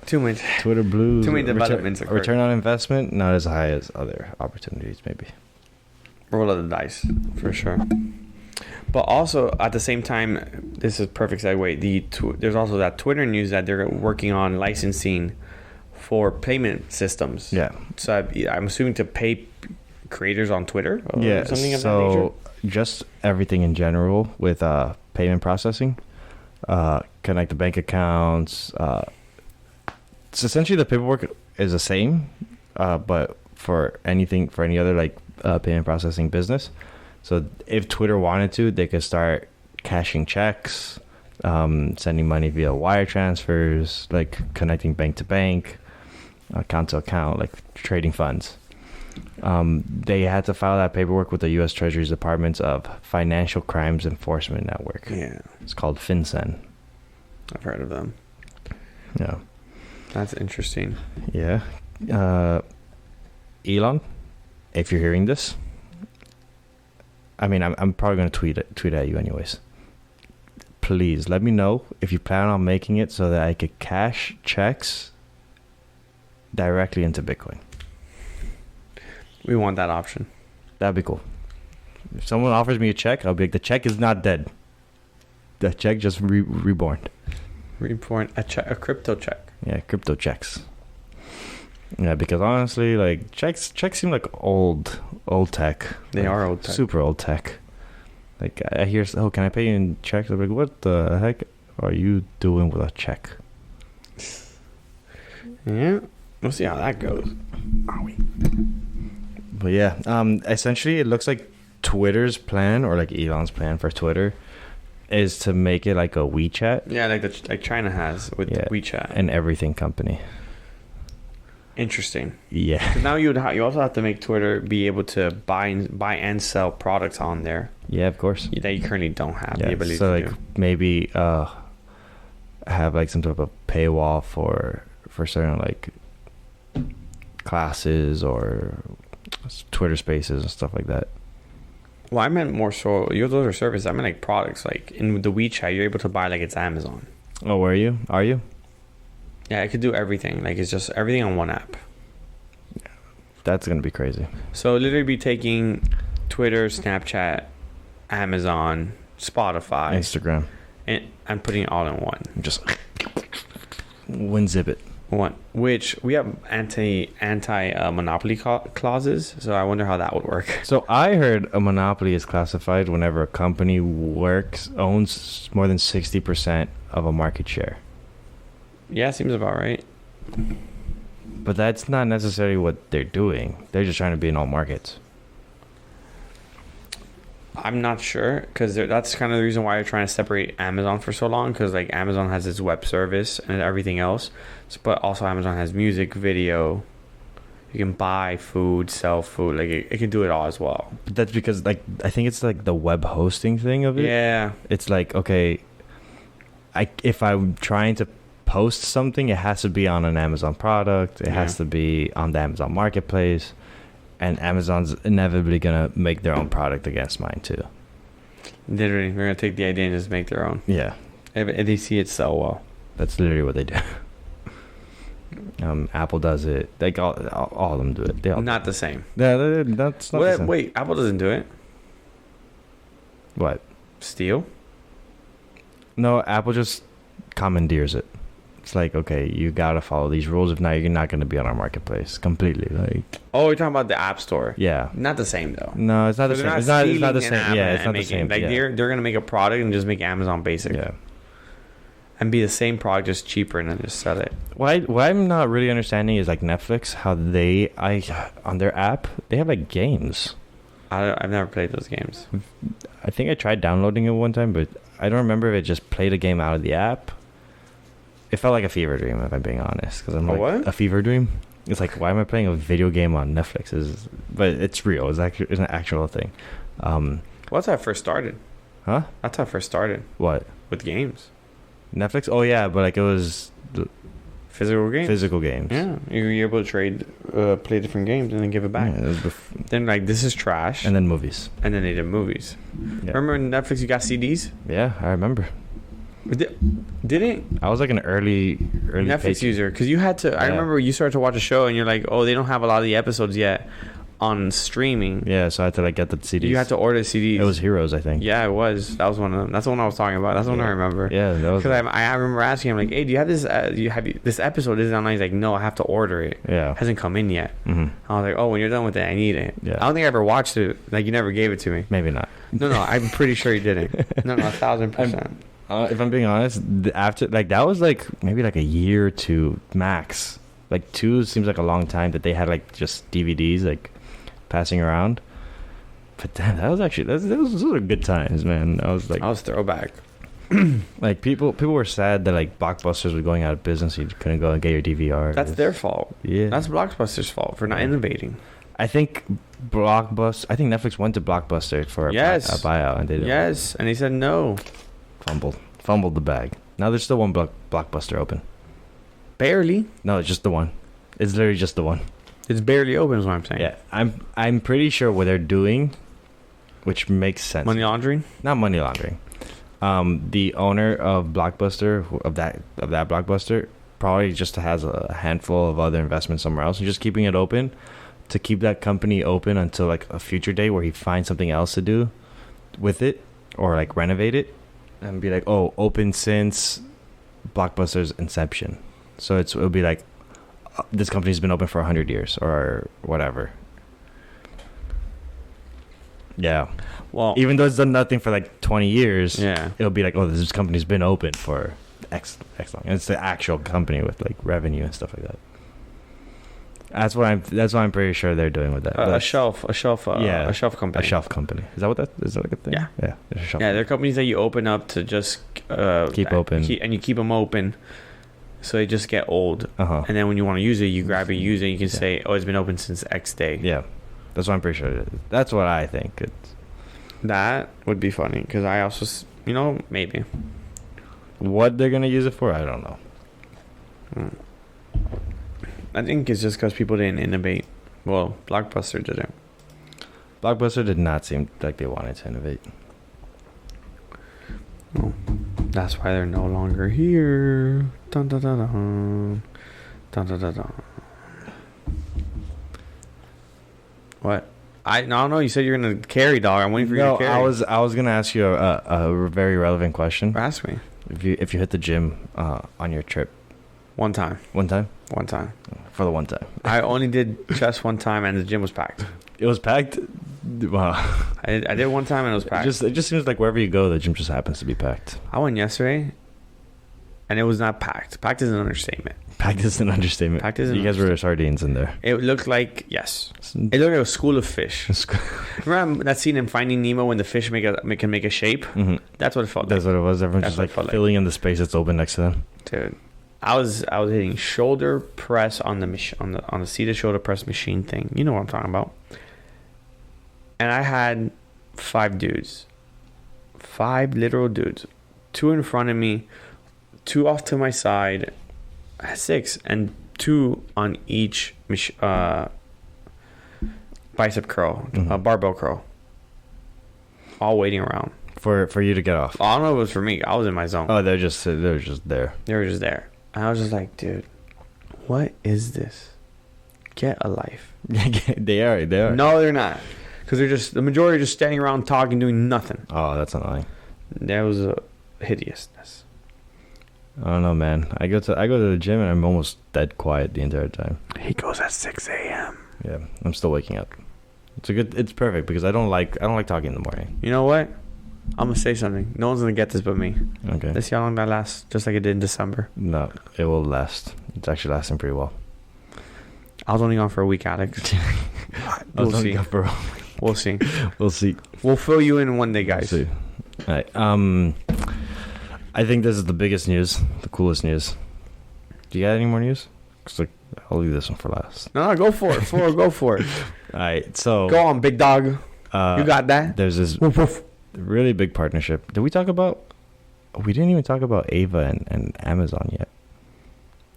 Too much. Twitter Blue. Too many developments. Return on investment not as high as other opportunities, maybe. Roll of the dice, for sure. But also at the same time, this is perfect segue. There's also that Twitter news that they're working on licensing for payment systems. Yeah. So I'm assuming to pay creators on Twitter. Or something of that nature. So just everything in general with payment processing, connect the bank accounts. So essentially the paperwork is the same, but for any other like payment processing business. So if Twitter wanted to, they could start cashing checks, sending money via wire transfers, like connecting bank to bank, account to account, like trading funds. They had to file that paperwork with the U.S. Treasury's Department's of Financial Crimes Enforcement Network. Yeah. It's called FinCEN. I've heard of them. Yeah. That's interesting. Yeah. Elon, if you're hearing this, I mean, I'm probably going to tweet at you anyways. Please let me know if you plan on making it so that I could cash checks directly into Bitcoin. We want that option. That'd be cool. If someone offers me a check, I'll be like, the check is not dead. The check just reborn. Reborn, a crypto check. Yeah, crypto checks. Yeah, because honestly, like checks seem like old tech. They are old tech. Super old tech. Like I hear, oh, can I pay you in checks? I'm like, what the heck are you doing with a check? Yeah, we'll see how that goes. Are we? But yeah, essentially, it looks like Twitter's plan, or like Elon's plan for Twitter, is to make it like a WeChat. Yeah, like China has with WeChat. An everything company. Interesting. Yeah. Now you also have to make Twitter be able to buy and sell products on there. Yeah, of course. That you currently don't have the ability so to like do. maybe have like some sort of a paywall for certain like classes or Twitter Spaces and stuff like that. Well, I meant more so. Those are services. I meant like products. Like in the WeChat, you're able to buy like it's Amazon. Oh, are you? Yeah, I could do everything. Like it's just everything on one app. Yeah, that's gonna be crazy. So literally be taking Twitter, Snapchat, Amazon, Spotify, Instagram, and putting it all in one. Just WinZip it. One, which we have anti monopoly clauses, so I wonder how that would work. So I heard a monopoly is classified whenever a company owns more than 60% of a market share. Yeah, seems about right. But that's not necessarily what they're doing. They're just trying to be in all markets. I'm not sure, because that's kind of the reason why they're trying to separate Amazon for so long, because like Amazon has its web service and everything else, but also Amazon has music, video. You can buy food, sell food, like it can do it all as well. But that's because like I think it's like the web hosting thing of it. Yeah, it's like, okay, if I'm trying to post something, it has to be on an Amazon product. It has to be on the Amazon Marketplace. And Amazon's inevitably going to make their own product against mine, too. Literally, they're going to take the idea and just make their own. Yeah. If they see it sell well. That's literally what they do. Apple does it. Like all of them do it. They all not the same. Yeah, that's not the same. Wait, Apple doesn't do it? What? Steal? No, Apple just commandeers it. It's like, okay, you gotta follow these rules. If not, you're not gonna be on our marketplace completely. Like, oh, you're talking about the App Store? Yeah. Not the same though. No, it's not the same. It's not the same. Yeah, it's not the same. Like they're gonna make a product and just make Amazon Basic. Yeah. And be the same product, just cheaper, and then just sell it. What I'm not really understanding is like Netflix, how on their app they have like games. I've never played those games. I think I tried downloading it one time, but I don't remember if it just played a game out of the app. It felt like a fever dream, if I'm being honest. Because I'm like, what? A fever dream? It's like, why am I playing a video game on Netflix? But it's real. It's an actual thing. Well, that's how I first started. Huh? That's how I first started. What? With games. Netflix? Oh, yeah, but like it was... Physical games. Physical games. Yeah. You're able to trade, play different games and then give it back. Yeah, then like, this is trash. And then movies. And then they did movies. Yeah. Remember in Netflix you got CDs? Yeah, I remember. Didn't I was like an early Netflix user because you had to. Yeah. I remember you started to watch a show and you're like, oh, they don't have a lot of the episodes yet on streaming. Yeah, so I had to like get the CDs. You had to order CDs. It was Heroes, I think. Yeah, it was. That was one of them. That's the one I was talking about. That's the one I remember. Yeah, that was because I remember asking him like, hey, do you have this? This episode is online? He's like, no, I have to order it. Yeah, it hasn't come in yet. Mm-hmm. I was like, oh, when you're done with it, I need it. Yeah. I don't think I ever watched it. Like you never gave it to me. Maybe not. No, I'm pretty sure you didn't. No, 1,000%. If I'm being honest, after like that was like maybe like a year or two max. Like 2 seems like a long time that they had like just DVDs like passing around. But damn, that was actually those were good times, man. I was throwback. Like people were sad that like Blockbusters was going out of business. You couldn't go and get your DVR. That's their fault. Yeah, that's Blockbuster's fault for not innovating. I think Netflix went to Blockbuster for a buyout, and they didn't. Yes, and he said no. Fumbled the bag. Now there's still one Blockbuster open. Barely. No, it's just the one. It's literally just the one. It's barely open, is what I'm saying. Yeah, I'm pretty sure what they're doing, which makes sense. Money laundering? Not money laundering. The owner of Blockbuster, of that Blockbuster, probably just has a handful of other investments somewhere else, and just keeping it open to keep that company open until like a future day where he finds something else to do with it or like renovate it. And be like, oh, open since Blockbuster's inception. So it'll be like, this company's been open for 100 years or whatever. Yeah. Well, even though it's done nothing for like 20 years, it'll be like, oh, this company's been open for X long. And it's the actual company with like revenue and stuff like that. That's what I'm pretty sure they're doing with that. A shelf company. A shelf company. Is that like a thing? Yeah. Yeah. They're companies that you open up to just keep open, and you keep them open, so they just get old. Uh-huh. And then when you want to use it, you grab it, use it. You can say, oh, it's been open since X day. Yeah, that's what I'm pretty sure it is. That's what I think. That would be funny because I also, maybe. What they're gonna use it for, I don't know. I think it's just because people didn't innovate. Well, Blockbuster didn't. Blockbuster did not seem like they wanted to innovate. Oh, that's why they're no longer here. Dun, dun, dun, dun. Dun, dun, dun, dun. What? I don't know. You said you're gonna carry, dog. I'm waiting for you to carry. I was gonna ask you a very relevant question. Ask me. If you hit the gym on your trip. One time. One time? One time. For the one time. I only did chest one time and the gym was packed. It was packed? Wow. I did one time and it was packed. It just seems like wherever you go, the gym just happens to be packed. I went yesterday and it was not packed. Packed is an understatement. Packed is an understatement. Packed is an You guys were sardines in there. It looked like, yes. It looked like a school of fish. Remember that scene in Finding Nemo when the fish can make a shape? Mm-hmm. That's what it felt like. That's what it was. Everyone's just like filling in the space that's open next to them. Dude. I was hitting shoulder press on the seated shoulder press machine thing. You know what I'm talking about. And I had 5 dudes. 5 literal dudes. 2 in front of me, 2 off to my side, 6 and 2 on each bicep curl, barbell curl, all waiting around for you to get off. I don't know if it was for me. I was in my zone. Oh, they're just there. They were just there. And I was just like, dude, what is this? Get a life. They are. No, they're not. Because the majority are just standing around talking, doing nothing. Oh, that's annoying. That was a hideousness. I don't know, man. I go to the gym and I'm almost dead quiet the entire time. He goes at 6 a.m. Yeah, I'm still waking up. It's perfect because I don't like talking in the morning. You know what? I'm gonna say something. No one's gonna get this but me. Okay. Let's see how long that lasts, just like it did in December. No, it will last. It's actually lasting pretty well. I was only gone for a week, Alex. We'll see. We'll see. We'll see. We'll fill you in one day, guys. We'll see. All right. I think this is the biggest news, the coolest news. Do you got any more news? Cause I'll leave this one for last. No, go for it. Go for it. All right. So go on, big dog. You got that. There's this really big partnership. Did we talk about? We didn't even talk about Ava and Amazon yet.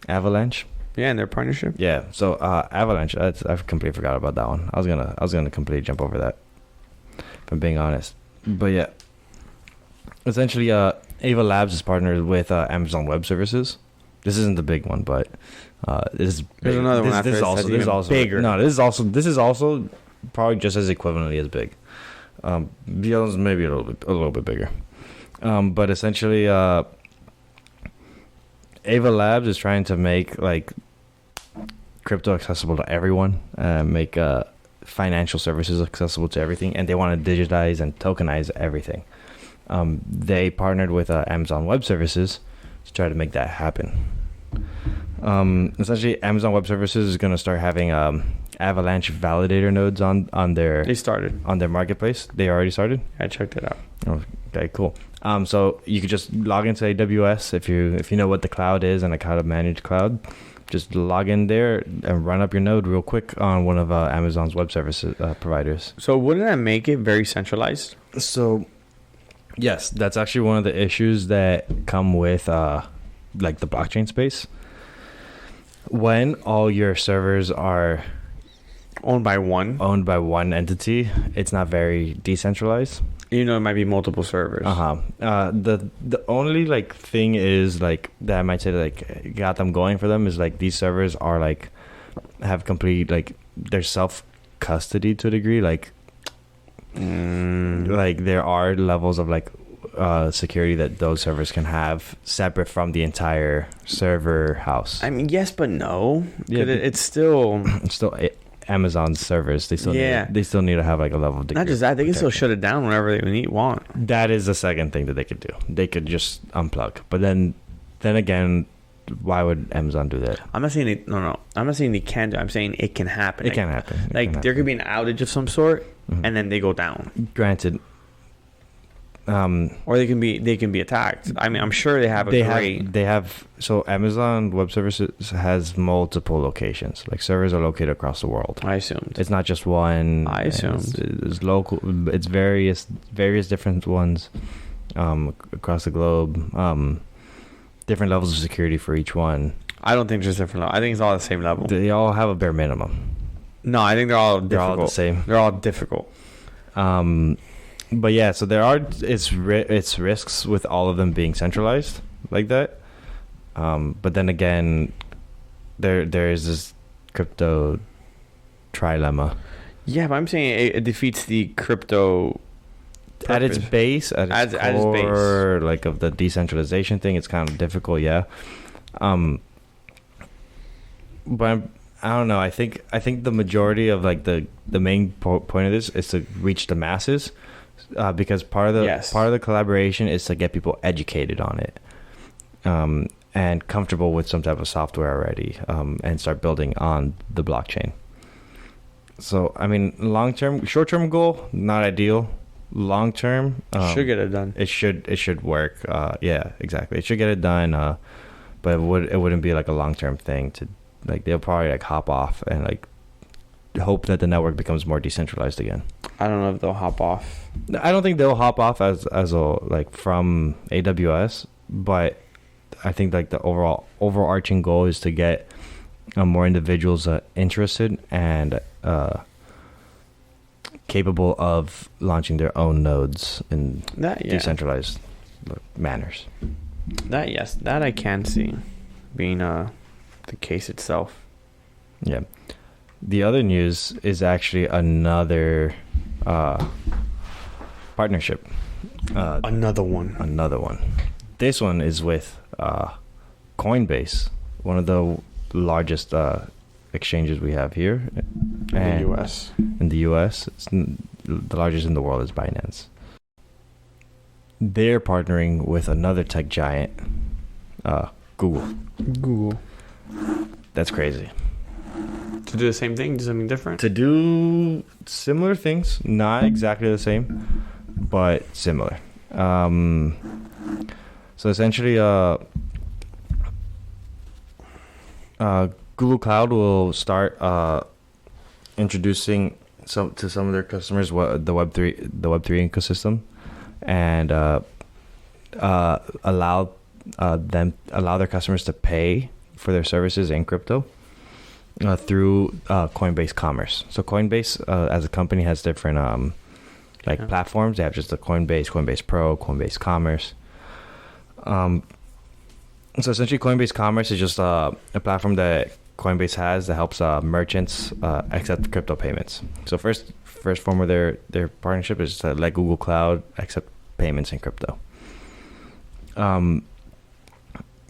Avalanche. Yeah, and their partnership. Yeah. So Avalanche. I've completely forgot about that one. I was gonna completely jump over that. If I'm being honest. But yeah. Essentially, Ava Labs is partnered with Amazon Web Services. This isn't the big one, but there's another one. This is also bigger. No, this is also probably just as equivalently as big. The others maybe a little bit bigger. But essentially, Ava Labs is trying to make like crypto accessible to everyone, make financial services accessible to everything, and they want to digitize and tokenize everything. They partnered with Amazon Web Services to try to make that happen. Essentially, Amazon Web Services is going to start having Avalanche validator nodes on their. They started on their marketplace. They already started. I checked it out. Okay, cool. So you could just log into AWS if you know what the cloud is and how to manage cloud. Just log in there and run up your node real quick on one of Amazon's web services providers. So wouldn't that make it very centralized? So, yes, that's actually one of the issues that come with like the blockchain space. When all your servers are owned by one entity, it's not very decentralized. You know, it might be multiple servers. The only like thing is like that I might say like got them going for them is like these servers are like have complete like they're self custody to a degree. Like there are levels of like security that those servers can have separate from the entire server house. I mean, yes, but no. Yeah, it's still Amazon's servers. They still need to have like a level of not just that, they can still shut it down whenever they want. That is the second thing that they could do. They could just unplug. But then again, why would Amazon do that? I'm not saying I'm not saying they can do it. I'm saying it can happen. It can happen. Like there could be an outage of some sort, and then they go down. Granted. Or they can be attacked. I mean, I'm sure they have so Amazon Web Services has multiple locations. Like servers are located across the world. I assumed it's not just one. I assumed it's local. It's various different ones across the globe. Different levels of security for each one. I don't think there's different levels. I think it's all the same level. They all have a bare minimum. No, I think they're all the same. They're all difficult. But yeah, so there are it's risks with all of them being centralized like that. But then again, there is this crypto trilemma. Yeah, but I'm saying it defeats the crypto purpose. At its base, at its core, like of the decentralization thing. It's kind of difficult, yeah. But I don't know. I think the majority of like the main point of this is to reach the masses. Because part of the collaboration is to get people educated on it, and comfortable with some type of software already, and start building on the blockchain. So I mean, short term goal, not ideal. Long term, should get it done. It should work. Yeah, exactly. It should get it done. But it wouldn't be like a long term thing to like. They'll probably like hop off and like hope that the network becomes more decentralized again. I don't know if they'll hop off. I don't think they'll hop off as a like from AWS, but I think like the overarching goal is to get more individuals interested and capable of launching their own nodes in decentralized manners. That I can see being the case itself. Yeah. The other news is actually another partnership. Another one. This one is with Coinbase, one of the largest exchanges we have here in the U.S. In the U.S., the largest in the world is Binance. They're partnering with another tech giant, Google. That's crazy. To do the same thing, do something different? To do similar things, not exactly the same, but similar. So essentially, Google Cloud will start introducing some of their customers the Web3 ecosystem, and allow their customers to pay for their services in crypto through Coinbase Commerce. So Coinbase as a company has different platforms. They have just the Coinbase Pro, Coinbase Commerce. So essentially, Coinbase Commerce is just a platform that Coinbase has that helps merchants accept crypto payments. So first form of their partnership is to let Google Cloud accept payments in crypto.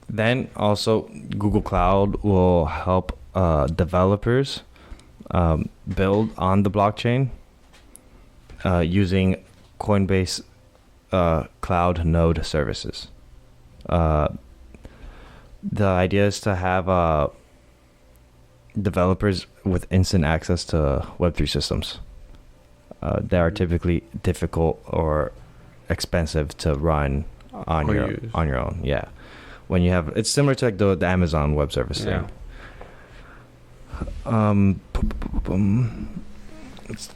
Then also Google Cloud will help developers build on the blockchain using Coinbase Cloud Node services. The idea is to have developers with instant access to Web3 systems that are typically difficult or expensive to run on your own. Yeah, when you have, it's similar to like the Amazon Web Service thing.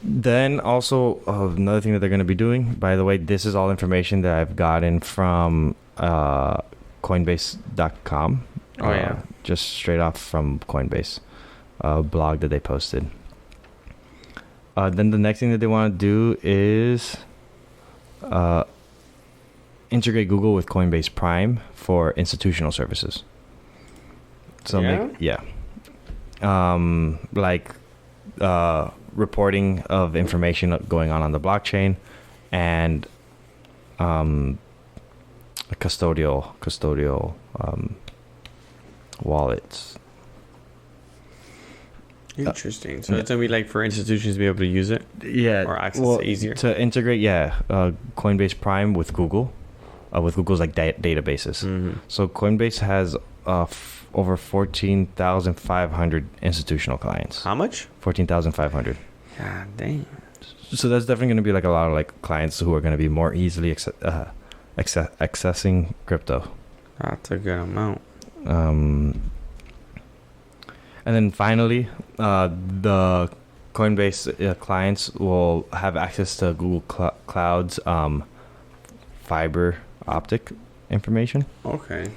Then also another thing that they're going to be doing, by the way, this is all information that I've gotten from Coinbase.com. Just straight off from Coinbase blog that they posted. Then the next thing that they want to do is integrate Google with Coinbase Prime for institutional services. So reporting of information going on the blockchain, and custodial wallets. Interesting. So it's gonna be like for institutions to be able to use it, or access it easier to integrate. Coinbase Prime with Google, with Google's like databases. Mm-hmm. So Coinbase has over 14,500 institutional clients. How much? 14,500. God damn. So that's definitely going to be like a lot of like clients who are going to be more easily accessing crypto. That's a good amount. And then finally, the Coinbase clients will have access to Google Cloud's fiber optic information. Okay.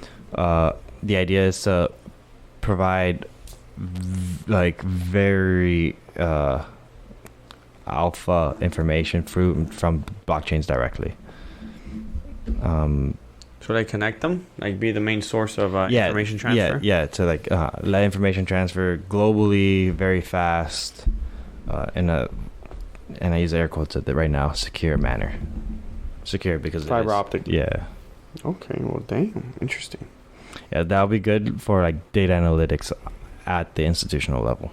The idea is to provide very alpha information from blockchains directly. Should I connect them? Like be the main source of information transfer? Yeah, to like let information transfer globally very fast in a, and I use air quotes at it right now, secure manner. Secure because fiber optic. Yeah. Okay, well damn, interesting. Yeah, that'll be good for like data analytics at the institutional level.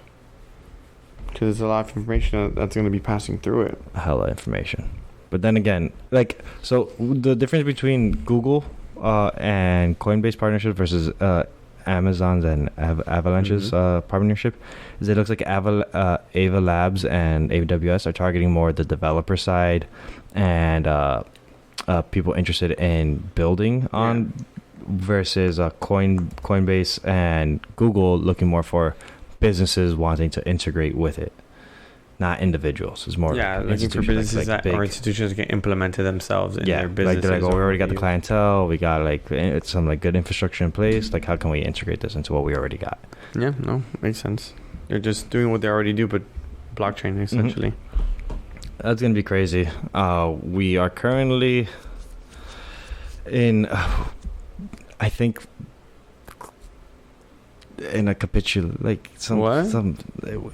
Because there's a lot of information that's going to be passing through it. A hell of information. But then again, so the difference between Google and Coinbase partnership versus Amazon's and Avalanche's partnership is it looks like Ava Labs and AWS are targeting more the developer side and people interested in building on versus Coinbase and Google looking more for businesses wanting to integrate with it. not individuals. It's more looking for businesses or institutions can implement it themselves in their businesses. Like they're like, we already got the clientele, we got like some like good infrastructure in place. Like, how can we integrate this into what we already got? Yeah, no, makes sense. They're just doing what they already do, but blockchain essentially. That's gonna be crazy. We are currently in, I think, in a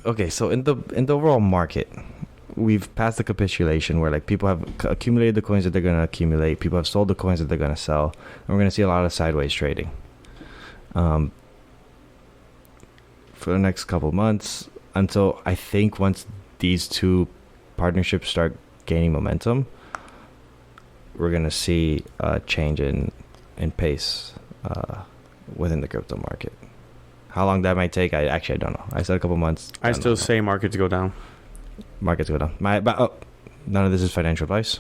okay, so in the overall market, we've passed the capitulation where like people have accumulated the coins that they're going to accumulate, people have sold the coins that they're going to sell, and we're going to see a lot of sideways trading for the next couple of months, until I think once these two partnerships start gaining momentum, we're going to see a change in pace within the crypto market. How long that might take, I don't know. I said a couple months. I still say markets go down. Markets go down. None of this is financial advice.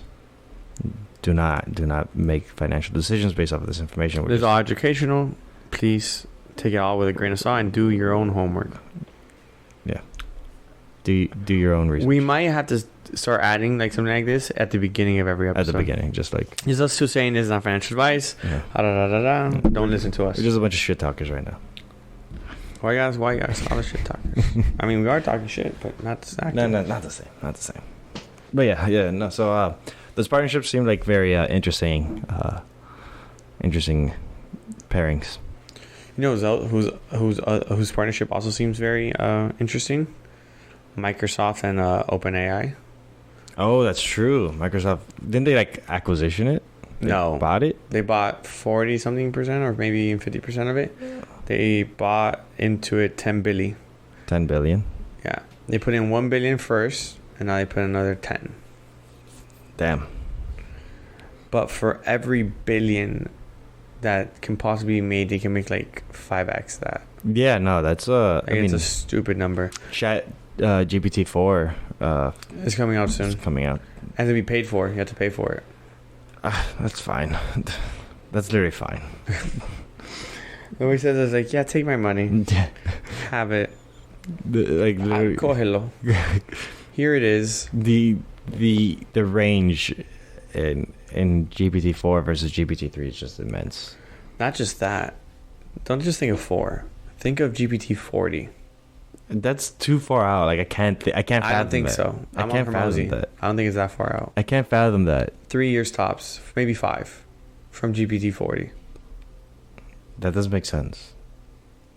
Do not make financial decisions based off of this information. This is all educational. Please take it all with a grain of salt and do your own homework. Yeah. Do your own research. We might have to start adding like something like this at the beginning of every episode. At the beginning, just like... Is us two saying this is not financial advice. Yeah. Don't listen to us. We're just a bunch of shit talkers right now. Why you guys all the shit talkers? I mean, we are talking shit, but not exactly. No, not the same. But yeah. So those partnerships seem like very interesting pairings. You know whose partnership also seems very interesting? Microsoft and OpenAI. Oh, that's true. Microsoft, didn't they like acquisition it? No. Bought it? They bought 40-something% or maybe even 50% of it. They bought into it 10 billion. 10 billion? Yeah. They put in 1 billion first, and now they put another 10. Damn. But for every billion that can possibly be made, they can make like 5x that. Yeah, no, that's it's a stupid number. GPT-4 it's coming out soon. It's coming out. And to be paid for. You have to pay for it. That's fine. That's literally fine. Nobody says it's like, yeah, take my money. Have it. Cógelo. Here it is. The range in GPT-4 versus GPT-3 is just immense. Not just that. Don't just think of 4. Think of GPT-40. That's too far out. Like I can't fathom that. I don't think so. I can't fathom that. I don't think it's that far out. I can't fathom that. 3 years tops, maybe 5, from GPT-40. That doesn't make sense.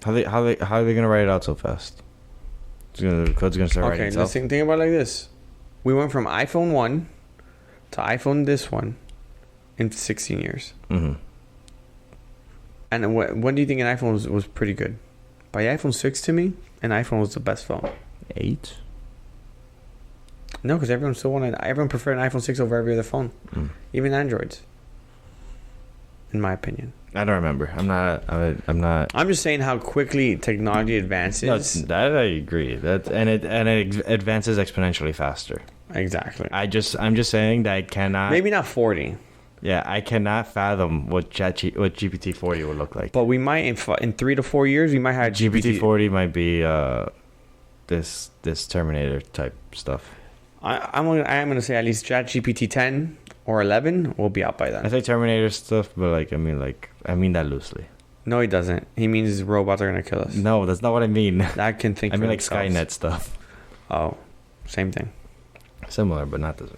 How are they gonna write it out so fast? The code's gonna start writing itself. Okay, let's think about it like this. We went from iPhone 1 to iPhone this one in 16 years. Mm-hmm. And when do you think an iPhone was pretty good? By iPhone 6 to me, an iPhone was the best phone. 8? No, because everyone preferred an iPhone 6 over every other phone. Even Androids. In my opinion. I don't remember. I'm not. I'm just saying how quickly technology advances. No, that I agree. It advances exponentially faster. Exactly. I'm just saying that I cannot. Maybe not 40. Yeah, I cannot fathom what GPT-40 would look like. But we might in 3 to 4 years we might have GPT-40 might be this Terminator type stuff. I'm gonna say at least ChatGPT 10 or 11 will be out by then. I say Terminator stuff, but I mean that loosely. No, he doesn't. He means robots are gonna kill us. No, that's not what I mean. That can think. I mean like Skynet stuff. Oh, same thing. Similar, but not the same.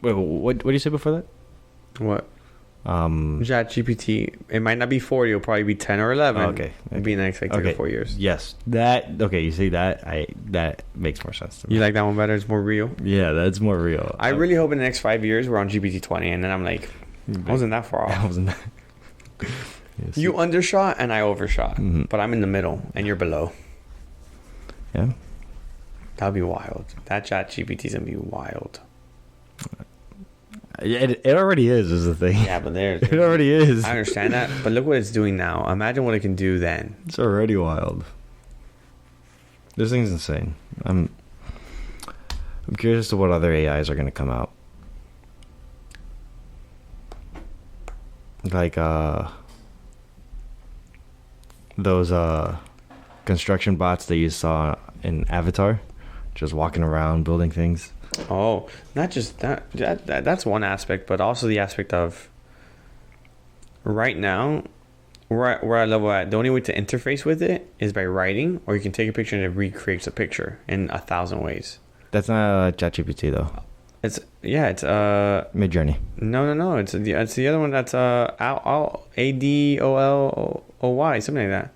Wait, what did you say before that? What? ChatGPT. It might not be 40. It'll probably be 10 or 11. Oh, okay. It'll be in the next 3 to 4 years. Yes. That. Okay. You see that? That makes more sense to me. You like that one better? It's more real. Yeah, that's more real. I really hope in the next 5 years we're on GPT 20, and then I'm like, I wasn't that far off. I wasn't that. Yes. You undershot and I overshot, but I'm in the middle and you're below. Yeah. That'd be wild. That ChatGPT is gonna be wild. It already is the thing. Yeah, but there it already is. I understand that, but look what it's doing now. Imagine what it can do then. It's already wild. This thing's insane. I'm curious as to what other AIs are going to come out. Like those construction bots that you saw in Avatar. just walking around building things. Oh, not just that. That's one aspect, but also the aspect of right now, where I level at, the only way to interface with it is by writing, or you can take a picture and it recreates a picture in 1,000 ways. That's not ChatGPT though. It's Midjourney. No. It's the other one that's ADOLOY, something like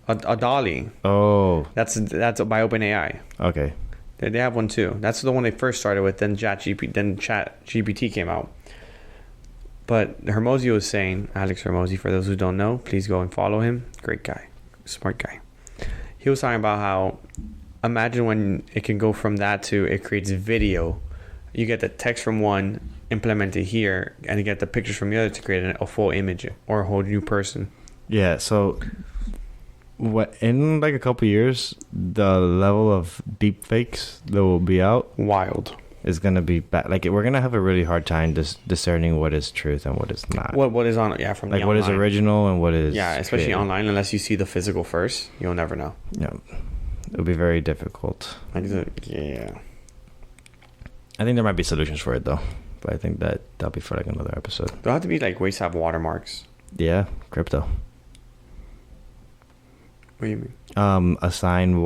that. A Dolly. Oh. That's by OpenAI. Okay. They have one too. That's the one they first started with. Then ChatGPT came out. But Hermosi was saying, Alex Hermosi, for those who don't know, please go and follow him. Great guy, smart guy. He was talking about how, imagine when it can go from that to it creates video. You get the text from one, implement it here, and you get the pictures from the other to create a full image or a whole new person. Yeah. So, in like a couple years, the level of deep fakes that will be out wild is gonna be bad. Like we're gonna have a really hard time discerning what is truth and what is not. What is on? Yeah, from like what is original and what is especially created. Online. Unless you see the physical first, you'll never know. Yeah, it'll be very difficult. Yeah. I think there might be solutions for it though, but I think that'll be for like another episode. There'll have to be like ways to have watermarks. Yeah, crypto. What do you mean? Self-assigned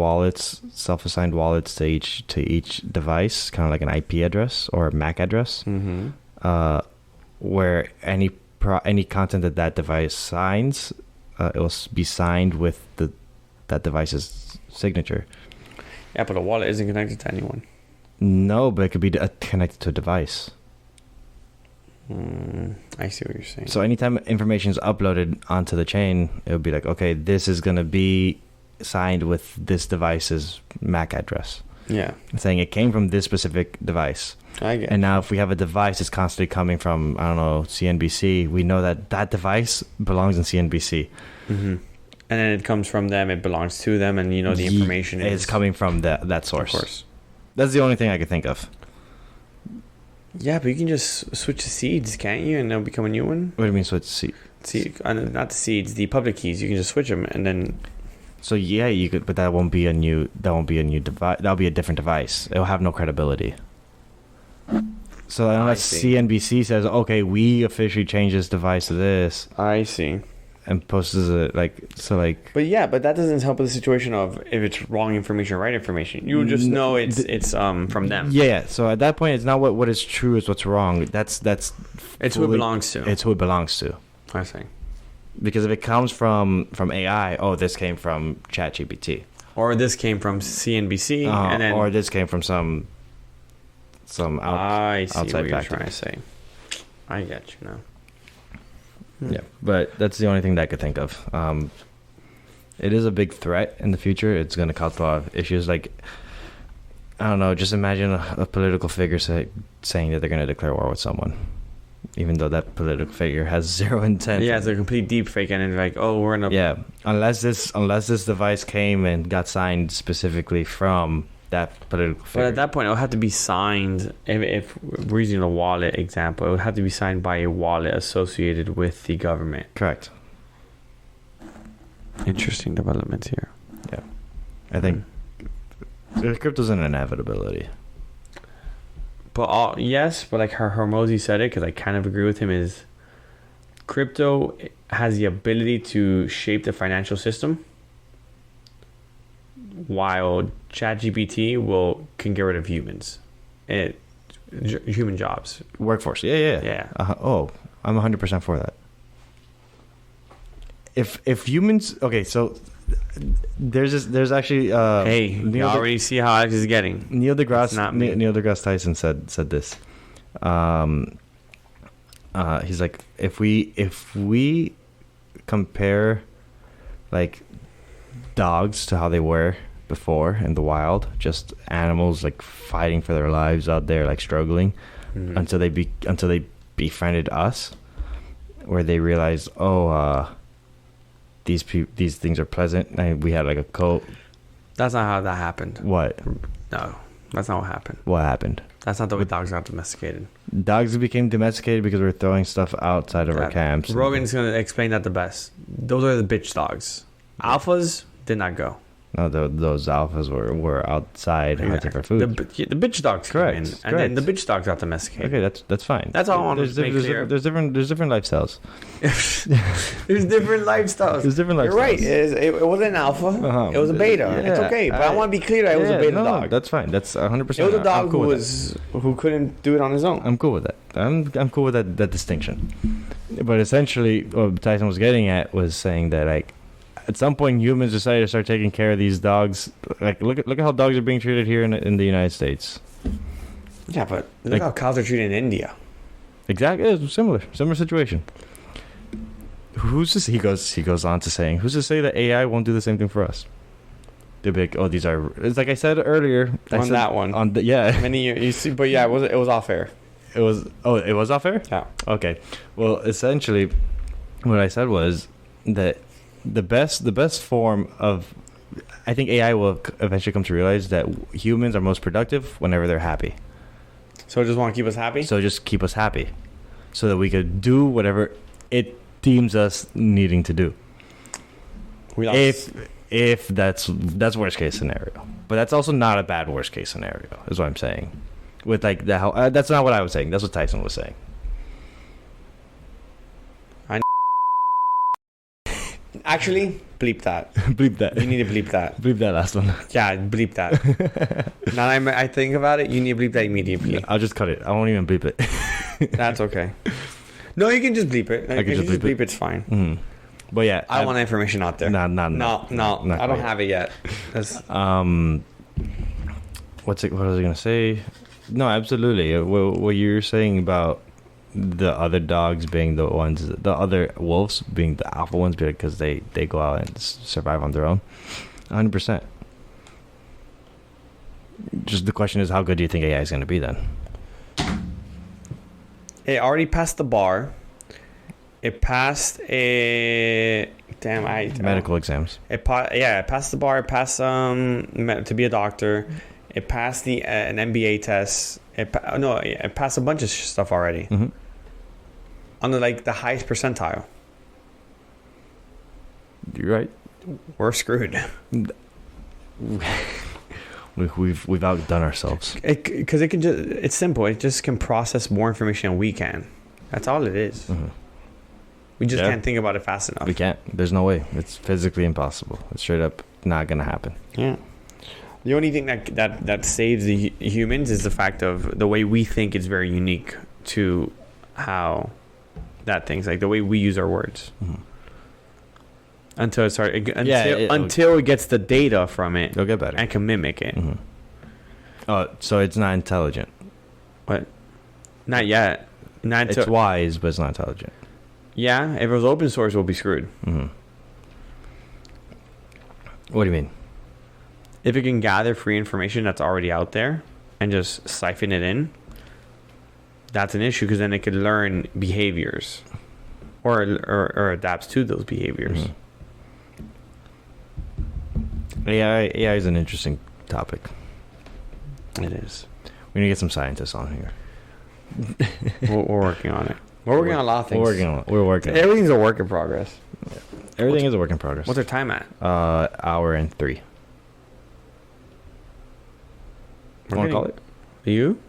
wallets to each device, kind of like an IP address or a MAC address, where any content that device signs, it will be signed with that device's signature. Yeah, but a wallet isn't connected to anyone. No, but it could be connected to a device. I see what you're saying. So anytime information is uploaded onto the chain, it would be like, okay, this is going to be signed with this device's MAC address. Yeah. Saying it came from this specific device. I get it. And now if we have a device that's constantly coming from, I don't know, CNBC, we know that device belongs in CNBC. Mm-hmm. And then it comes from them, it belongs to them, and the information is coming from that source. Of course. That's the only thing I could think of. Yeah, but you can just switch the seeds, can't you? And they'll become a new one. What do you mean switch seed? Not the seeds, the public keys. You can just switch them, and then. So yeah, you could, but that won't be a new device. That'll be a different device. It'll have no credibility. So unless CNBC says, okay, we officially changed this device to this. I see. And posts it But that doesn't help with the situation of if it's wrong information or right information. You just know it's from them. Yeah. So at that point, it's not what is true is what's wrong. That's it's who it belongs to. It's who it belongs to. I see. Because if it comes from AI, this came from ChatGPT, or this came from CNBC, or this came from some I see outside what you're factor. trying to say. I get you now. Yeah, but that's the only thing that I could think of. It is a big threat in the future. It's going to cause a lot of issues. Like, I don't know, just imagine a political figure saying that they're going to declare war with someone, even though that political figure has zero intent. Yeah, it's a complete deep fake, and it's like, we're in a... Yeah, unless this device came and got signed specifically from that political figure. But at that point, it would have to be signed. If we're using a wallet example, it would have to be signed by a wallet associated with the government. Correct. Interesting developments here. Yeah, I think crypto's an inevitability. But like Hermosi said it, because I kind of agree with him, is crypto has the ability to shape the financial system, while ChatGPT can get rid of humans, human jobs, workforce. Yeah. I'm 100% for that. If humans, okay, so there's actually you already see how Alex is getting. Neil deGrasse Tyson said this. He's like, if we compare like dogs to how they were before in the wild, just animals like fighting for their lives out there, like struggling, until they befriended us, where they realized, these things are pleasant, and we had like a cult. That's not how that happened. What? No, that's not what happened. What happened? That's not the way dogs got domesticated. Dogs became domesticated because we were throwing stuff outside of our camps. Rogan's going to explain that the best. Those are the bitch dogs. Alphas did not go. No, those alphas were outside hunting for food. The bitch dogs came in, and then the bitch dogs got domesticated. Okay, that's fine. That's all I want to make clear. There's different lifestyles. There's different livstyles. There's different lifestyles. You're right. It wasn't an alpha. It was a beta. Yeah, it's okay, but I want to be clear that it was a beta dog. That's fine. That's 100%. It was a dog who couldn't do it on his own. I'm cool with that. I'm cool with that distinction. But essentially, what Tyson was getting at was saying that, like, at some point, humans decided to start taking care of these dogs. Like, look at how dogs are being treated here in the United States. Yeah, but look how cows are treated in India. Exactly, it's similar situation. Who's to say, he goes on to saying, who's to say that AI won't do the same thing for us? They'll be like, oh, these are. It's like I said earlier. Many years, you see, but yeah, it was off air. It was off air. Yeah. Okay. Well, essentially, what I said was that the best form of, I think AI will eventually come to realize that humans are most productive whenever they're happy. So just want to keep us happy? So just keep us happy so that we could do whatever it deems us needing to do. If that's worst case scenario. But that's also not a bad worst case scenario, is what I'm saying. With like that's not what I was saying. That's what Tyson was saying. Actually, bleep that. Bleep that. You need to bleep that. Bleep that last one. Yeah, bleep that. Now that I think about it, you need to bleep that immediately. I'll just cut it. I won't even bleep it. That's okay. No, you can just bleep it. I can just bleep it. It's fine. Mm-hmm. But yeah, I want information out there. No. I don't have it yet. What was I gonna say? No, absolutely. What you're saying about the other dogs being the other wolves being the alpha ones because they go out and survive on their own, 100%. Just the question is, how good do you think AI is going to be then? It already passed the bar. It passed medical exams. It passed the bar. It passed to be a doctor. It passed an MBA test. It passed a bunch of stuff already. Mm-hmm. On the highest percentile. You're right. We're screwed. We've outdone ourselves. Because it's simple. It just can process more information than we can. That's all it is. Mm-hmm. We just can't think about it fast enough. We can't. There's no way. It's physically impossible. It's straight up not gonna happen. Yeah. The only thing that saves the humans is the fact of the way we think is very unique to how that thing's like the way we use our words. Mm-hmm. Until it gets the data from it, it'll get better and can mimic it. Mm-hmm. Oh, so it's not intelligent. What? Not yet. It's wise, but it's not intelligent. Yeah, if it was open source, we'll be screwed. Mm-hmm. What do you mean? If it can gather free information that's already out there and just siphon it in, that's an issue because then it could learn behaviors or adapts to those behaviors. Mm-hmm. AI is an interesting topic. It is. We need to get some scientists on here. We're working on it. We're working on a lot of things. We're working. Everything's a work in progress. Yeah. Everything is a work in progress. What's our time at? Hour and 3. You want to call it? Are you?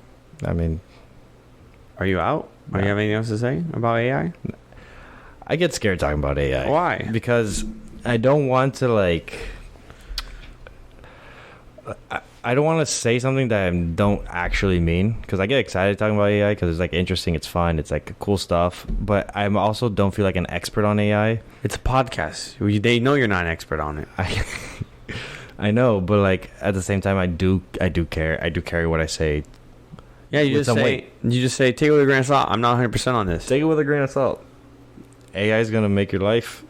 I mean, are you out? Do you have anything else to say about AI? I get scared talking about AI. Why? Because I don't want to I don't want to say something that I don't actually mean, because I get excited talking about AI because it's interesting, it's fun, it's cool stuff, but I also don't feel like an expert on AI. It's a podcast. They know you're not an expert on it. I know, but at the same time, I do care. I do carry what I say. Yeah, you just say take it with a grain of salt. I'm not 100% on this. Take it with a grain of salt. AI is gonna make your life,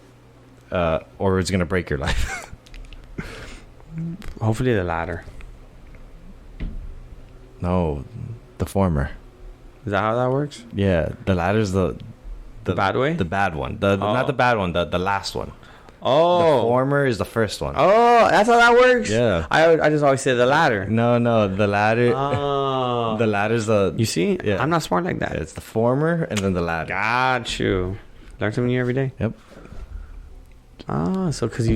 or it's gonna break your life. Hopefully the latter. No, the former. Is that how that works? Yeah, the latter's the bad way. The bad one. Not the bad one. The last one. Oh, the former is the first one. Oh, that's how that works. Yeah, I just always say the latter. No, the latter. Oh, the latter's the. You see, yeah. I'm not smart like that. It's the former and then the latter. Got you. Learn something new every day. Yep. Ah, so because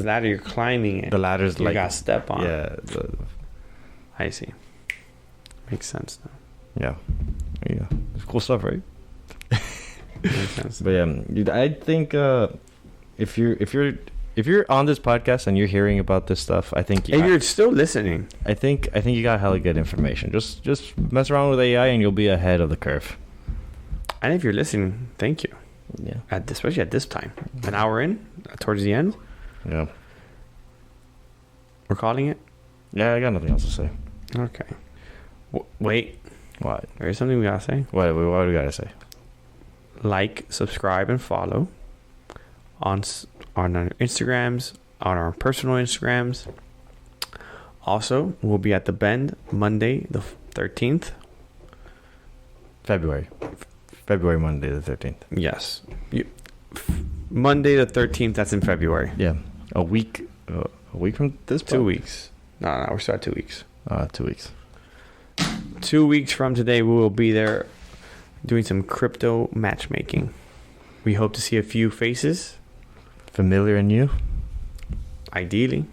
ladder, you're climbing it. The ladder's you like got step on. Yeah. I see. Makes sense Yeah. It's cool stuff, right? Makes sense. But yeah, I think if you're on this podcast and you're hearing about this stuff, I think if you're still listening, I think you got hella good information. Just mess around with AI and you'll be ahead of the curve. and if you're listening, thank you. Yeah. Especially at this time, an hour in, towards the end, Yeah. we're calling it. Yeah, I got nothing else to say. Okay. Wait, What? there's something we gotta say. What do we gotta say? Like, subscribe, and follow on our Instagrams, on our personal Instagrams. Also, we'll be at the Bend Monday the 13th. February Monday the 13th. Yes. Monday the 13th, that's in February. Yeah. A week from this 2 weeks. No, we're still at 2 weeks. 2 weeks. 2 weeks from today, we will be there doing some crypto matchmaking. We hope to see a few faces. Familiar and new. Ideally.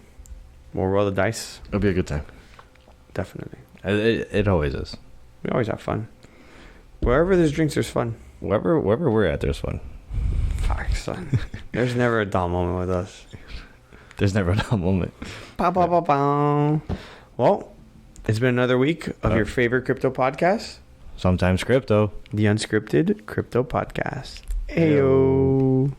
We'll roll the dice. It'll be a good time. Definitely. It always is. We always have fun. Wherever there's drinks, there's fun. Wherever we're at, there's fun. Fuck, son. There's never a dull moment with us. There's never a dull moment. Pow, pow, pow, pow. Well, it's been another week of your favorite crypto podcast. Sometimes Crypto. The Unscripted Crypto Podcast. Ayo.